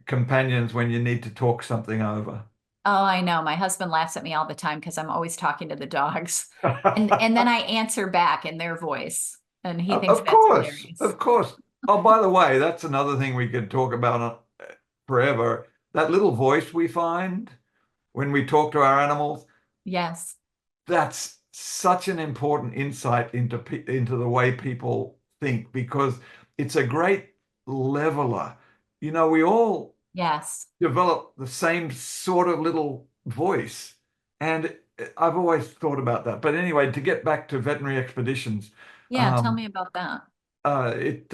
Speaker 2: companions when you need to talk something over.
Speaker 1: Oh, I know. My husband laughs at me all the time because I'm always talking to the dogs. And then I answer back in their voice. And he thinks
Speaker 2: Of
Speaker 1: that's
Speaker 2: course,
Speaker 1: hilarious.
Speaker 2: of course. Oh, by the way, that's another thing we could talk about forever. That little voice we find when we talk to our animals,
Speaker 1: Yes.
Speaker 2: that's such an important insight into the way people think because it's a great leveler. We all
Speaker 1: Yes.
Speaker 2: develop the same sort of little voice. And I've always thought about that. But anyway, to get back to veterinary expeditions,
Speaker 1: Yeah, tell
Speaker 2: um,
Speaker 1: me about that.
Speaker 2: it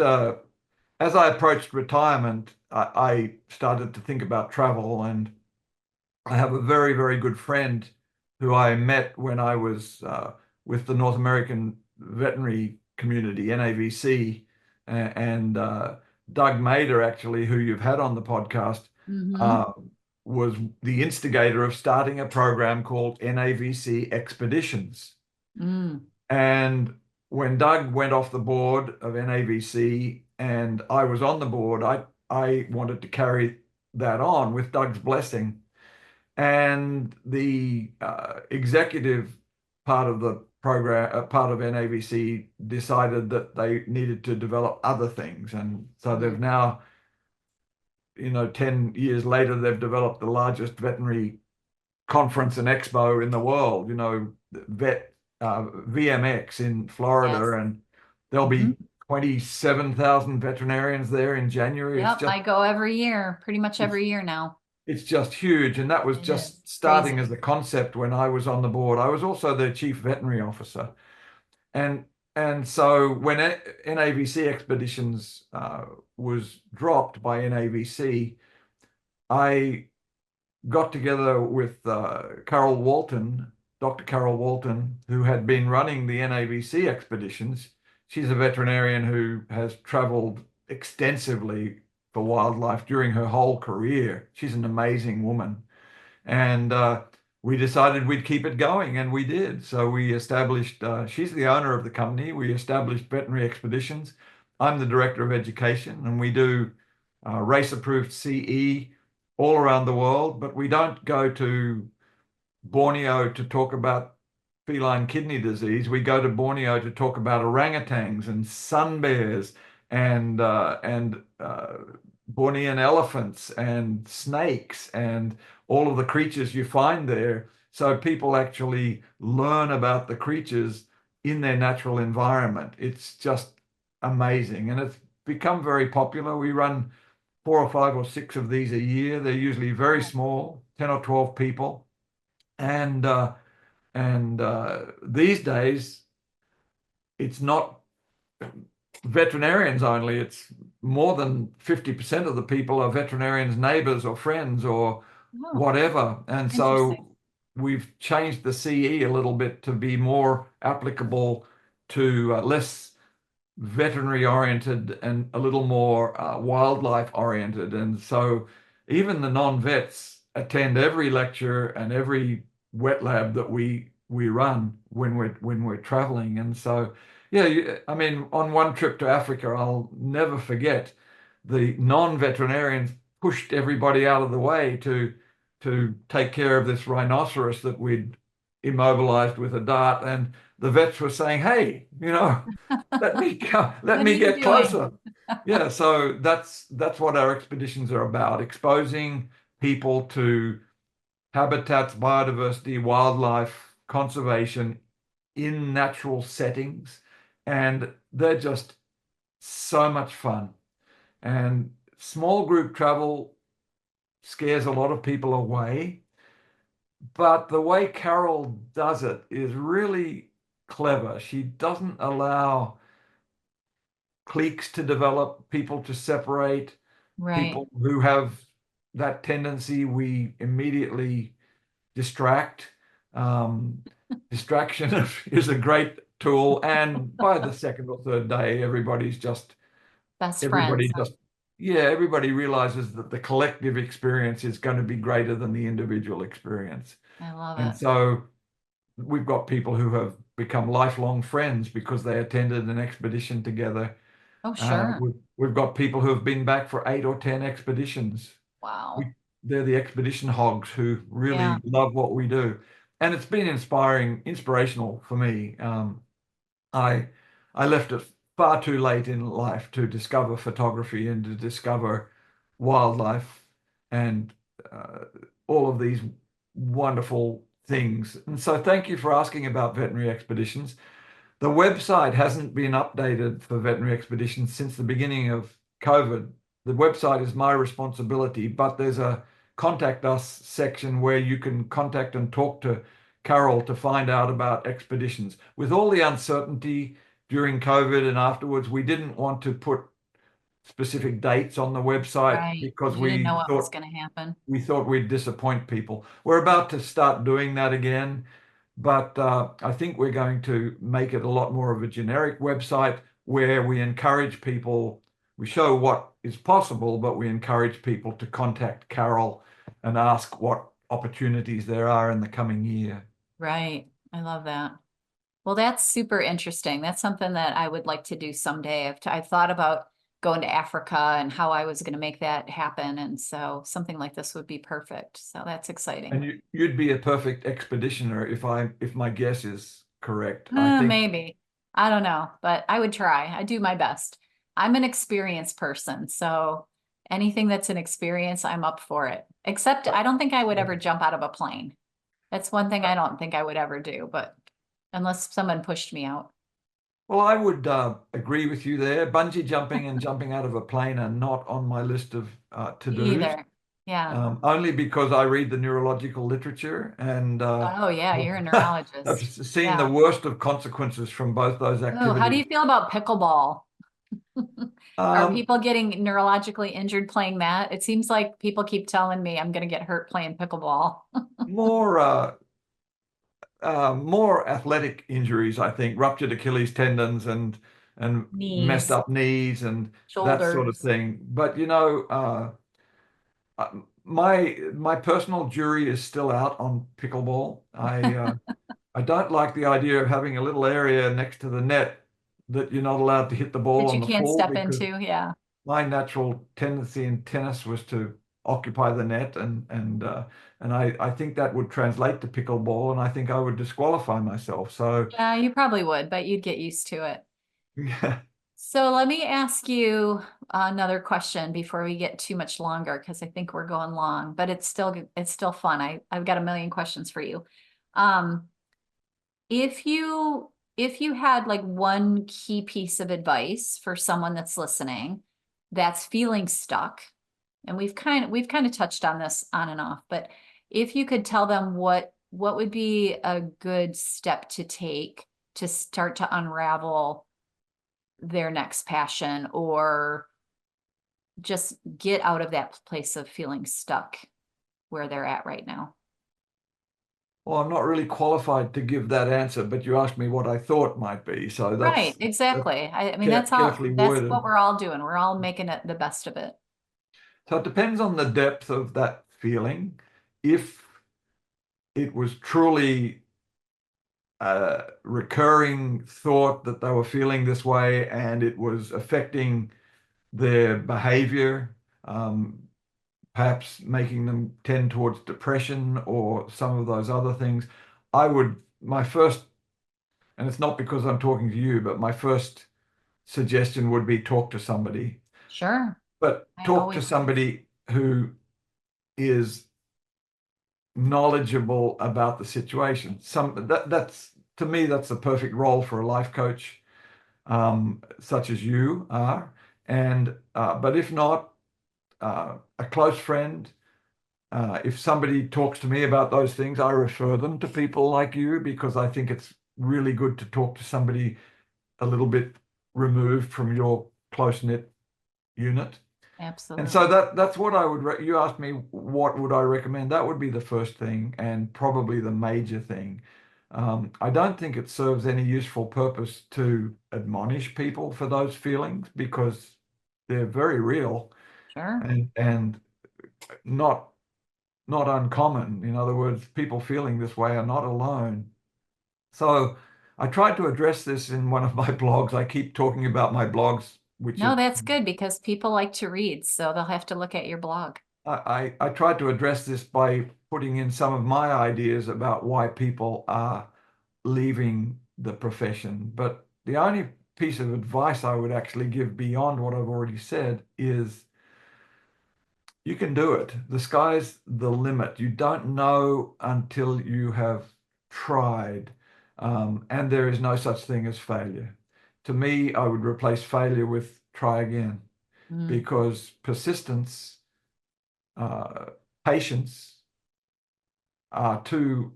Speaker 2: as I approached retirement, I started to think about travel, and I have a very, very good friend who I met when I was with the North American veterinary community, NAVC, and Doug Mader, actually, who you've had on the podcast,
Speaker 1: Mm-hmm.
Speaker 2: uh, was the instigator of starting a program called NAVC Expeditions.
Speaker 1: Mm.
Speaker 2: And when Doug went off the board of NAVC, and I was on the board, I wanted to carry that on with Doug's blessing. And the executive part of the program, part of NAVC, decided that they needed to develop other things. And so they've now, 10 years later, they've developed the largest veterinary conference and expo in the world, VMX in
Speaker 1: Yes.
Speaker 2: Florida, and there'll
Speaker 1: Mhm.
Speaker 2: be 27,000 veterinarians there in January.
Speaker 1: Yep, I go every year, pretty much
Speaker 2: It's
Speaker 1: every year now.
Speaker 2: it's just huge. And that was
Speaker 1: It is.
Speaker 2: just
Speaker 1: It's
Speaker 2: starting as
Speaker 1: crazy.
Speaker 2: a concept when I was on the board. I was also the chief veterinary officer. And and so when NAVC expeditions was dropped by NAVC, I got together with Carol Walton, Dr. Carol Walton, who had been running the NAVC expeditions. She's a veterinarian who has traveled extensively for wildlife during her whole career. She's an amazing woman. And we decided we'd keep it going, and we did. So we established, she's the owner of the company. We established Veterinary Expeditions. I'm the director of education, and we do race approved CE all around the world, but we don't go to Borneo to talk about feline kidney disease. We go to Borneo to talk about orangutans and sun bears and Bornean elephants and snakes and all of the creatures you find there. So people actually learn about the creatures in their natural environment. It's just amazing, and it's become very popular. We run 4 or 5 or 6 of these a year. They're usually very small, 10 or 12 people. And these days, it's not veterinarians only. It's more than 50% of the people are veterinarians' neighbors or friends or
Speaker 1: Oh,
Speaker 2: whatever. And
Speaker 1: interesting.
Speaker 2: so we've changed the CE a little bit to be more applicable to less veterinary oriented and a little more wildlife oriented. And so even the non-vets attend every lecture and every wet lab that we run when we're traveling. And so yeah, I mean, on one trip to Africa, I'll never forget the non-veterinarians pushed everybody out of the way to take care of this rhinoceros that we'd immobilized with a dart, and the vets were saying, "Hey, let me go, let
Speaker 1: What are
Speaker 2: me
Speaker 1: you
Speaker 2: get
Speaker 1: doing?
Speaker 2: closer." Yeah, so that's what our expeditions are about, exposing people to habitats, biodiversity, wildlife, conservation in natural settings. And they're just so much fun. And small group travel scares a lot of people away. But the way Carol does it is really clever. She doesn't allow cliques to develop, people to separate,
Speaker 1: Right.
Speaker 2: people who have that tendency, we immediately distract. Um, Distraction is a great tool. And by the second or third day,
Speaker 1: Best
Speaker 2: everybody
Speaker 1: friends.
Speaker 2: just, yeah, everybody realizes that the collective experience is going to be greater than the individual experience.
Speaker 1: I love
Speaker 2: And
Speaker 1: it.
Speaker 2: so we've got people who have become lifelong friends because they attended an expedition together.
Speaker 1: Oh, sure.
Speaker 2: We've got people who have been back for 8 or 10 expeditions.
Speaker 1: Wow.
Speaker 2: We, they're the expedition hogs who
Speaker 1: Yeah.
Speaker 2: really love what we do. And it's been inspirational for me. I I left it far too late in life to discover photography and to discover wildlife and uh, all of these wonderful things. And so thank you for asking about veterinary expeditions. The website hasn't been updated for veterinary expeditions since the beginning of COVID. The website is my responsibility, but there's a contact us section where you can contact and talk to Carol to find out about expeditions. With all the uncertainty during COVID and afterwards, we didn't want to put specific dates on the website
Speaker 1: Right.
Speaker 2: because
Speaker 1: You didn't know what was going to happen.
Speaker 2: we thought we'd disappoint people. We're about to start doing that again, but I think we're going to make it a lot more of a generic website where we encourage people, we show what is possible, but we encourage people to contact Carol and ask what opportunities there are in the coming year.
Speaker 1: Right. I love that. Well, that's super interesting. That's something that I would like to do someday. I've thought about going to Africa and how I was going to make that happen. And so something like this would be perfect. So that's exciting.
Speaker 2: And you'd be a perfect expeditioner if my guess is correct. I think.
Speaker 1: Maybe. I don't know, but I would try. I do my best. I'm an experienced person, so anything that's an experience, I'm up for it. Except I don't think I would ever jump out of a plane. That's one thing I don't think I would ever do, but unless someone pushed me out.
Speaker 2: Well, I would agree with you there. Bungee jumping and jumping out of a plane are not on my list of to-dos,
Speaker 1: Either. Yeah.
Speaker 2: only because I read the neurological literature and
Speaker 1: Oh, yeah, you're a
Speaker 2: I've
Speaker 1: neurologist.
Speaker 2: seen the
Speaker 1: Yeah.
Speaker 2: worst of consequences from both those
Speaker 1: Oh, how do
Speaker 2: activities.
Speaker 1: you feel about pickleball? Are
Speaker 2: Um,
Speaker 1: people getting neurologically injured playing that? It seems like people keep telling me I'm going to get hurt playing pickleball.
Speaker 2: more more athletic injuries, I think, ruptured Achilles tendons and messed
Speaker 1: Knees,
Speaker 2: up knees and that sort of
Speaker 1: shoulders.
Speaker 2: thing. But uh, my personal jury is still out on pickleball. I don't like the idea of having a little area next to the net that you're not allowed to hit the ball
Speaker 1: That
Speaker 2: on
Speaker 1: you
Speaker 2: the
Speaker 1: can't
Speaker 2: full
Speaker 1: step
Speaker 2: because
Speaker 1: into. Yeah.
Speaker 2: my natural tendency in tennis was to occupy the net and I think that would translate to pickleball and I think I would disqualify myself. So
Speaker 1: Yeah, you probably would, but you'd get used to it.
Speaker 2: yeah.
Speaker 1: So let me ask you another question before we get too much longer, because I think we're going long, but it's still fun. I've got a million questions for you. Um, if you had like one key piece of advice for someone that's listening that's feeling stuck, and we've kind of touched on this on and off, but if you could tell them what would be a good step to take to start to unravel their next passion or just get out of that place of feeling stuck where they're at right now.
Speaker 2: Well, I'm not really qualified to give that answer, but you asked me what I thought might be, so
Speaker 1: Right,
Speaker 2: that's
Speaker 1: exactly. I mean, that's all,
Speaker 2: carefully
Speaker 1: that's what
Speaker 2: worded.
Speaker 1: we're all doing. We're all making it the best of it.
Speaker 2: So it depends on the depth of that feeling. If it was truly a recurring thought that they were feeling this way and it was affecting their behavior, um, perhaps making them tend towards depression or some of those other things, my first, and it's not because I'm talking to you, but my first suggestion would be talk to somebody,
Speaker 1: Sure.
Speaker 2: but
Speaker 1: I
Speaker 2: talk to
Speaker 1: always,
Speaker 2: somebody who is knowledgeable about the situation. That's to me, that's the perfect role for a life coach, such as you are. And but if not, a close friend. If somebody talks to me about those things, I refer them to people like you because I think it's really good to talk to somebody a little bit removed from your close-knit unit. And so
Speaker 1: absolutely.
Speaker 2: that's what I would you asked me what would I recommend? That would be the first thing and probably the major thing. I don't think it serves any useful purpose to admonish people for those feelings because they're very real
Speaker 1: Sure.
Speaker 2: and not not uncommon. In other words, people feeling this way are not alone. So I tried to address this in one of my blogs. I keep talking about my blogs, which
Speaker 1: No,
Speaker 2: is
Speaker 1: that's good because people like to read, so they'll have to look at your blog.
Speaker 2: I tried to address this by putting in some of my ideas about why people are leaving the profession. But the only piece of advice I would actually give beyond what I've already said is you can do it. The sky's the limit. You don't know until you have tried. And there is no such thing as failure. To me, I would replace failure with try again
Speaker 1: Mm,
Speaker 2: because persistence, uh, patience are two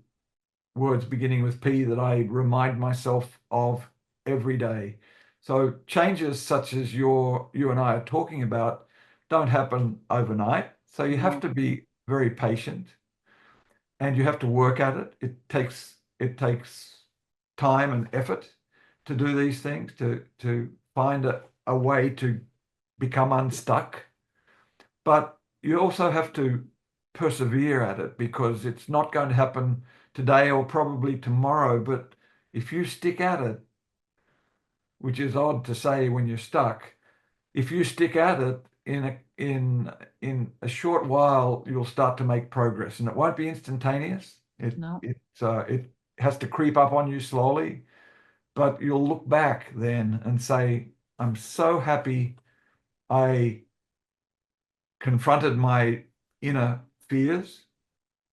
Speaker 2: words beginning with P that I remind myself of every day. So changes such as you and I are talking about don't happen overnight. So you have
Speaker 1: no,
Speaker 2: to be very patient and you have to work at it. It takes time and effort to do these things, to find a way to become unstuck. But you also have to persevere at it because it's not going to happen today or probably tomorrow. But if you stick at it, which is odd to say when you're stuck, if you stick at it in a short while, you'll start to make progress, and it won't be instantaneous.
Speaker 1: No,
Speaker 2: It has to creep up on you slowly, but you'll look back then and say, I'm so happy I confronted my inner fears,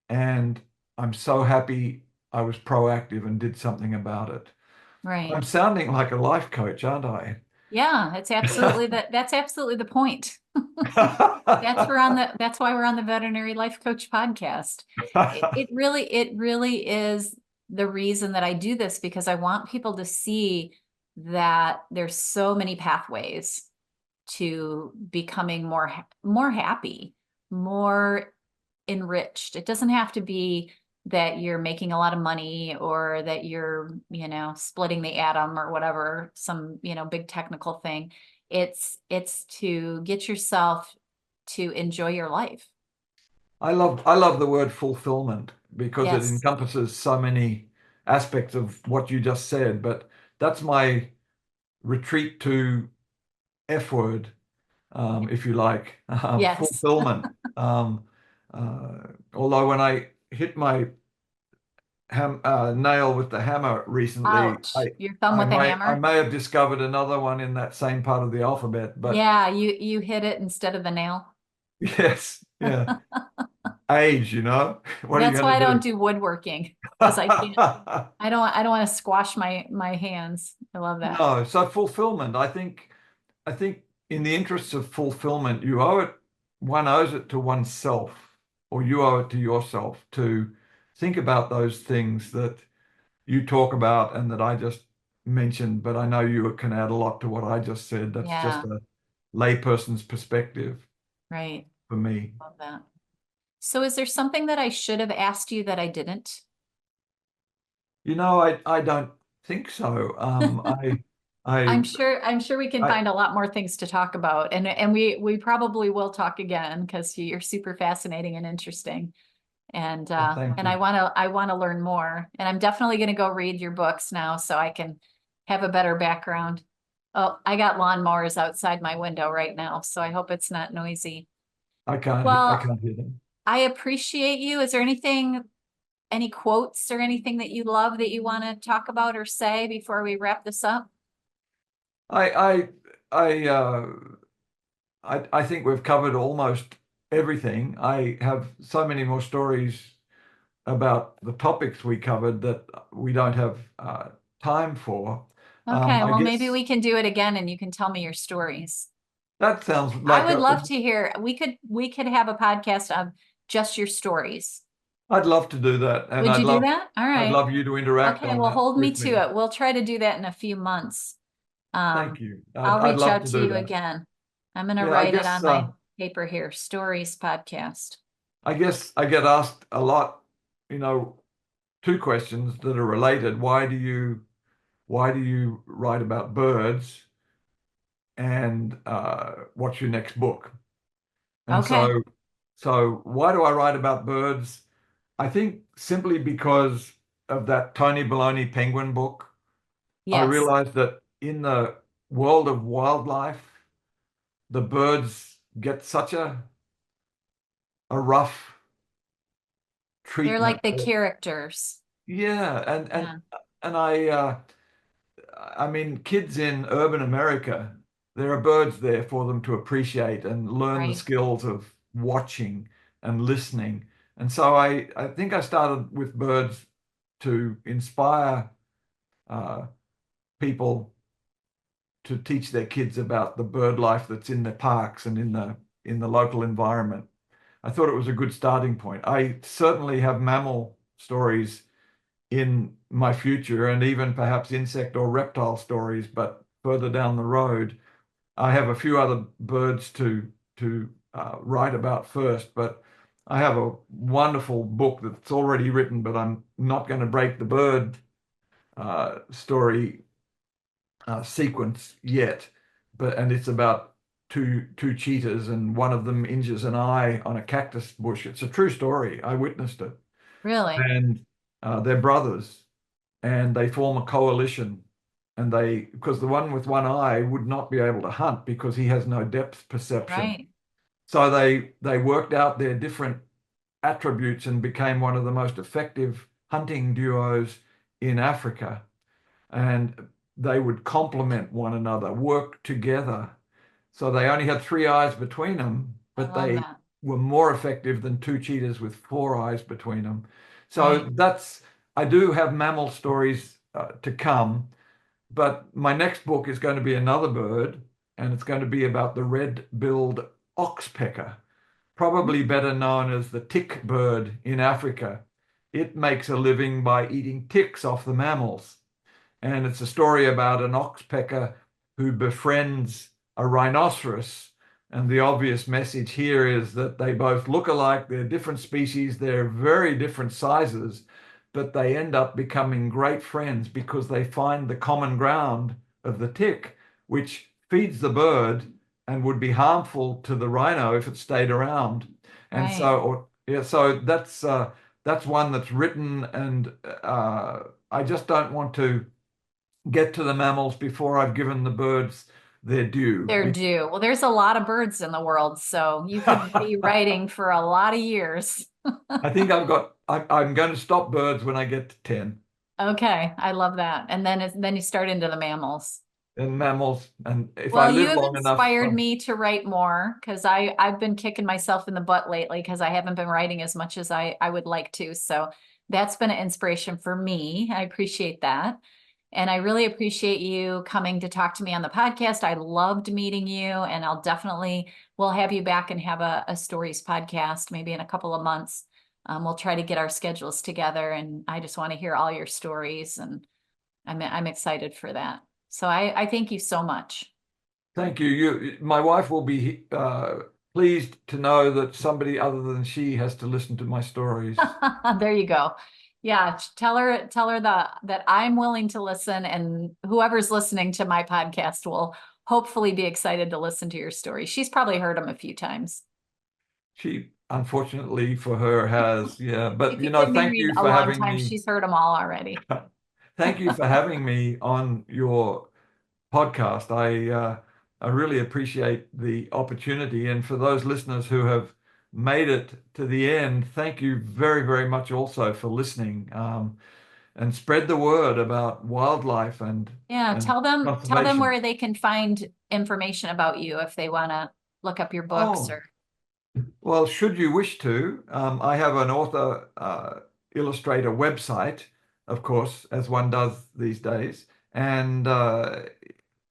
Speaker 2: and I'm so happy I was proactive and did something about it.
Speaker 1: right.
Speaker 2: I'm sounding like a life coach, aren't I?
Speaker 1: Yeah, it's absolutely that's absolutely the point. That's why we're on the Veterinary Life Coach podcast. It really is the reason that I do this, because I want people to see that there's so many pathways to becoming more happy, more enriched. It doesn't have to be that you're making a lot of money, or that you're, splitting the atom or whatever, some, big technical thing. It's to get yourself to enjoy your life.
Speaker 2: I love the word fulfillment because it
Speaker 1: Yes.
Speaker 2: encompasses so many aspects of what you just said. But that's my retreat to F word, if you like,
Speaker 1: Yes.
Speaker 2: fulfillment. Um, Although when I hit my nail with the hammer recently,
Speaker 1: Ouch. Your thumb with a
Speaker 2: I
Speaker 1: hammer.
Speaker 2: may have discovered another one in that same part of the alphabet. But
Speaker 1: Yeah, you hit it instead of the nail.
Speaker 2: yes, yeah, age, what are you
Speaker 1: That's why
Speaker 2: going
Speaker 1: I don't
Speaker 2: to
Speaker 1: do woodworking, because I can't.
Speaker 2: do?
Speaker 1: I don't want to squash my hands. I love that.
Speaker 2: No, so fulfillment, I think in the interests of fulfillment, one owes it to oneself, or you owe it to yourself to think about those things that you talk about and that I just mentioned, but I know you can add a lot to what I just said. That's just
Speaker 1: Yeah,
Speaker 2: a layperson's perspective
Speaker 1: right.
Speaker 2: for me.
Speaker 1: Love that. So is there something that I should have asked you that I didn't?
Speaker 2: I don't think so. I,
Speaker 1: I'm sure we can
Speaker 2: I,
Speaker 1: find a lot more things to talk about, and we probably will talk again, because you're super fascinating and interesting. And
Speaker 2: well,
Speaker 1: uh
Speaker 2: thank
Speaker 1: and
Speaker 2: you.
Speaker 1: I want to learn more. And I'm definitely going to go read your books now, so I can have a better background. Oh, I got lawnmowers outside my window right now, so I hope it's not noisy.
Speaker 2: I
Speaker 1: Well,
Speaker 2: can't hear them.
Speaker 1: I appreciate you. Is there any quotes or anything that you love that you want to talk about or say before we wrap this up?
Speaker 2: I, I, I, I think we've covered almost everything. I have so many more stories about the topics we covered that we don't have time for.
Speaker 1: Okay,
Speaker 2: I
Speaker 1: well, maybe
Speaker 2: guess
Speaker 1: we can do it again and you can tell me your stories.
Speaker 2: that sounds
Speaker 1: I
Speaker 2: like
Speaker 1: would love to hear. We could have a podcast of just your stories.
Speaker 2: I'd love to do that, and
Speaker 1: Would you do that? All
Speaker 2: I'd
Speaker 1: right.
Speaker 2: love you to interact
Speaker 1: Okay,
Speaker 2: on
Speaker 1: well,
Speaker 2: that
Speaker 1: hold me
Speaker 2: with
Speaker 1: to
Speaker 2: me.
Speaker 1: it. We'll try to do that in a few months.
Speaker 2: Thank
Speaker 1: Um,
Speaker 2: you.
Speaker 1: I'll
Speaker 2: I'd
Speaker 1: reach
Speaker 2: love
Speaker 1: out
Speaker 2: to
Speaker 1: to
Speaker 2: do
Speaker 1: you
Speaker 2: that.
Speaker 1: again. I'm gonna
Speaker 2: Yeah,
Speaker 1: write it on my paper here. Stories podcast.
Speaker 2: I guess I get asked a lot, you know, two questions that are related. Why do you write about birds, and what's your next book? And
Speaker 1: Okay.
Speaker 2: so why do I write about birds? I think simply because of that Tony Baloney penguin book. I
Speaker 1: Yes.
Speaker 2: realized that in the world of wildlife, the birds get such a rough
Speaker 1: They're
Speaker 2: treatment.
Speaker 1: like the characters.
Speaker 2: Yeah,
Speaker 1: Yeah.
Speaker 2: and I mean, kids in urban America, there are birds there for them to appreciate and learn the
Speaker 1: Right.
Speaker 2: skills of watching and listening. And so I think I started with birds to inspire uh, people to teach their kids about the bird life that's in the parks and in the local environment. I thought it was a good starting point. I certainly have mammal stories in my future, and even perhaps insect or reptile stories, but further down the road. I have a few other birds to write about first, but I have a wonderful book that's already written, but I'm not going to break the bird story sequence yet. And it's about two cheetahs, and one of them injures an eye on a cactus bush. It's a true story. I witnessed it,
Speaker 1: Really?
Speaker 2: and they're brothers, and they form a coalition and because the one with one eye would not be able to hunt because he has no depth perception.
Speaker 1: Right.
Speaker 2: So they worked out their different attributes and became one of the most effective hunting duos in Africa. And they would complement one another, work together. So they only had three eyes between them,
Speaker 1: I
Speaker 2: but
Speaker 1: love
Speaker 2: they
Speaker 1: that.
Speaker 2: were more effective than two cheetahs with four eyes between them. So
Speaker 1: Right.
Speaker 2: I do have mammal stories to come, but my next book is going to be another bird, and it's going to be about the red-billed oxpecker, probably better known as the tick bird in Africa. It makes a living by eating ticks off the mammals. And it's a story about an oxpecker who befriends a rhinoceros. And the obvious message here is that they both look alike, they're different species, they're very different sizes, but they end up becoming great friends because they find the common ground of the tick, which feeds the bird and would be harmful to the rhino if it stayed around. And
Speaker 1: Right.
Speaker 2: so that's one that's written, and I just don't want to get to the mammals before I've given the birds their due.
Speaker 1: They're due. Well, there's a lot of birds in the world, so you could be writing for a lot of years.
Speaker 2: I think I'm going to stop birds when I get to 10,
Speaker 1: Okay, I love that. And then you start into the mammals.
Speaker 2: and mammals. And if I
Speaker 1: Well, you
Speaker 2: live
Speaker 1: have
Speaker 2: long enough,
Speaker 1: inspired me to write more because I've been kicking myself in the butt lately because I haven't been writing as much as I would like to. So that's been an inspiration for me. I appreciate that. And I really appreciate you coming to talk to me on the podcast. I loved meeting you, and we'll have you back and have a stories podcast maybe in a couple of months. We'll try to get our schedules together, and I just want to hear all your stories, and I'm excited for that. So I thank you so much.
Speaker 2: thank you. My wife will be pleased to know that somebody other than she has to listen to my stories.
Speaker 1: There you go. Yeah, tell her that I'm willing to listen, and whoever's listening to my podcast will hopefully be excited to listen to your story. She's probably heard them a few times.
Speaker 2: She, unfortunately for her, has, yeah. But
Speaker 1: She's been
Speaker 2: thank
Speaker 1: married
Speaker 2: you
Speaker 1: a
Speaker 2: for
Speaker 1: long
Speaker 2: having
Speaker 1: time.
Speaker 2: me.
Speaker 1: She's heard them all already.
Speaker 2: Thank you for having me on your podcast. I really appreciate the opportunity. And for those listeners who have made it to the end, thank you very, very much also for listening. And spread the word about wildlife
Speaker 1: Yeah,
Speaker 2: and
Speaker 1: tell them
Speaker 2: conservation.
Speaker 1: where they can find information about you if they want to look up your books
Speaker 2: Oh,
Speaker 1: or
Speaker 2: well, should you wish to, I have an author illustrator website, of course, as one does these days. And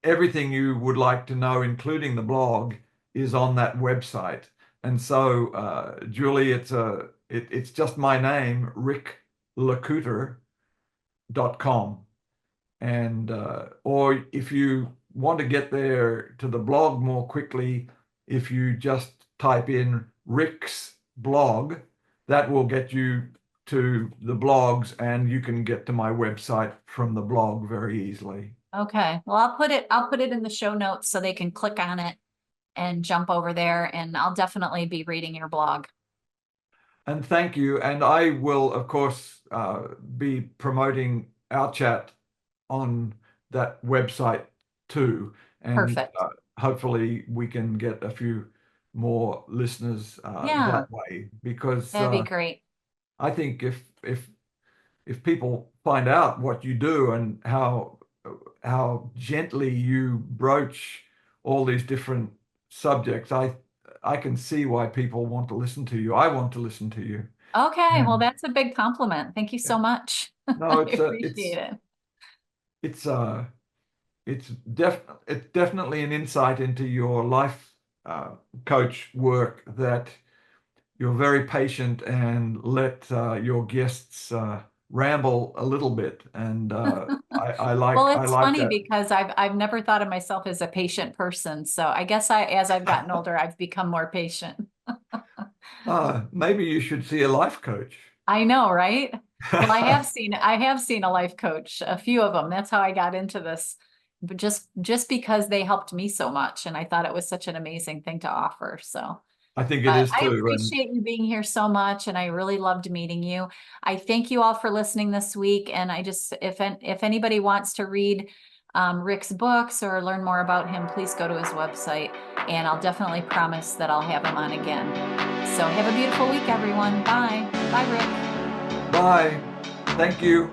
Speaker 2: everything you would like to know, including the blog, is on that website. And so, Julie, it's just my name, riclecouteur.com. And or if you want to get there to the blog more quickly, if you just type in Rick's blog, that will get you to the blogs, and you can get to my website from the blog very easily.
Speaker 1: okay. Well, I'll put it in the show notes so they can click on it and jump over there, and I'll definitely be reading your blog.
Speaker 2: And thank you. And I will, of course, be promoting our chat on that website too. And
Speaker 1: Perfect.
Speaker 2: hopefully we can get a few more listeners
Speaker 1: Yeah,
Speaker 2: that way, because
Speaker 1: that'd be great.
Speaker 2: I think if people find out what you do and how gently you broach all these different subjects, I can see why people want to listen to you. I want to listen to you.
Speaker 1: Okay, well,
Speaker 2: And
Speaker 1: that's a big compliment. Thank you
Speaker 2: yeah,
Speaker 1: so much.
Speaker 2: no,
Speaker 1: I appreciate it.
Speaker 2: it's it's definitely an insight into your life coach work, that you're very patient and let your guests ramble a little bit, and
Speaker 1: Well,
Speaker 2: I
Speaker 1: it's
Speaker 2: like
Speaker 1: funny
Speaker 2: that.
Speaker 1: because I've never thought of myself as a patient person. So I guess as I've gotten older, I've become more patient.
Speaker 2: Maybe you should see a life coach.
Speaker 1: I know, right? Well, I have seen a life coach, a few of them. That's how I got into this. But just because they helped me so much, and I thought it was such an amazing thing to offer. So,
Speaker 2: I think it
Speaker 1: but
Speaker 2: is
Speaker 1: I
Speaker 2: too. And
Speaker 1: appreciate you being here so much, and I really loved meeting you. I thank you all for listening this week. And I just, if anybody wants to read Rick's books or learn more about him, please go to his website, and I'll definitely promise that I'll have him on again. So have a beautiful week, everyone. Bye. Bye, Rick.
Speaker 2: Bye. Thank you.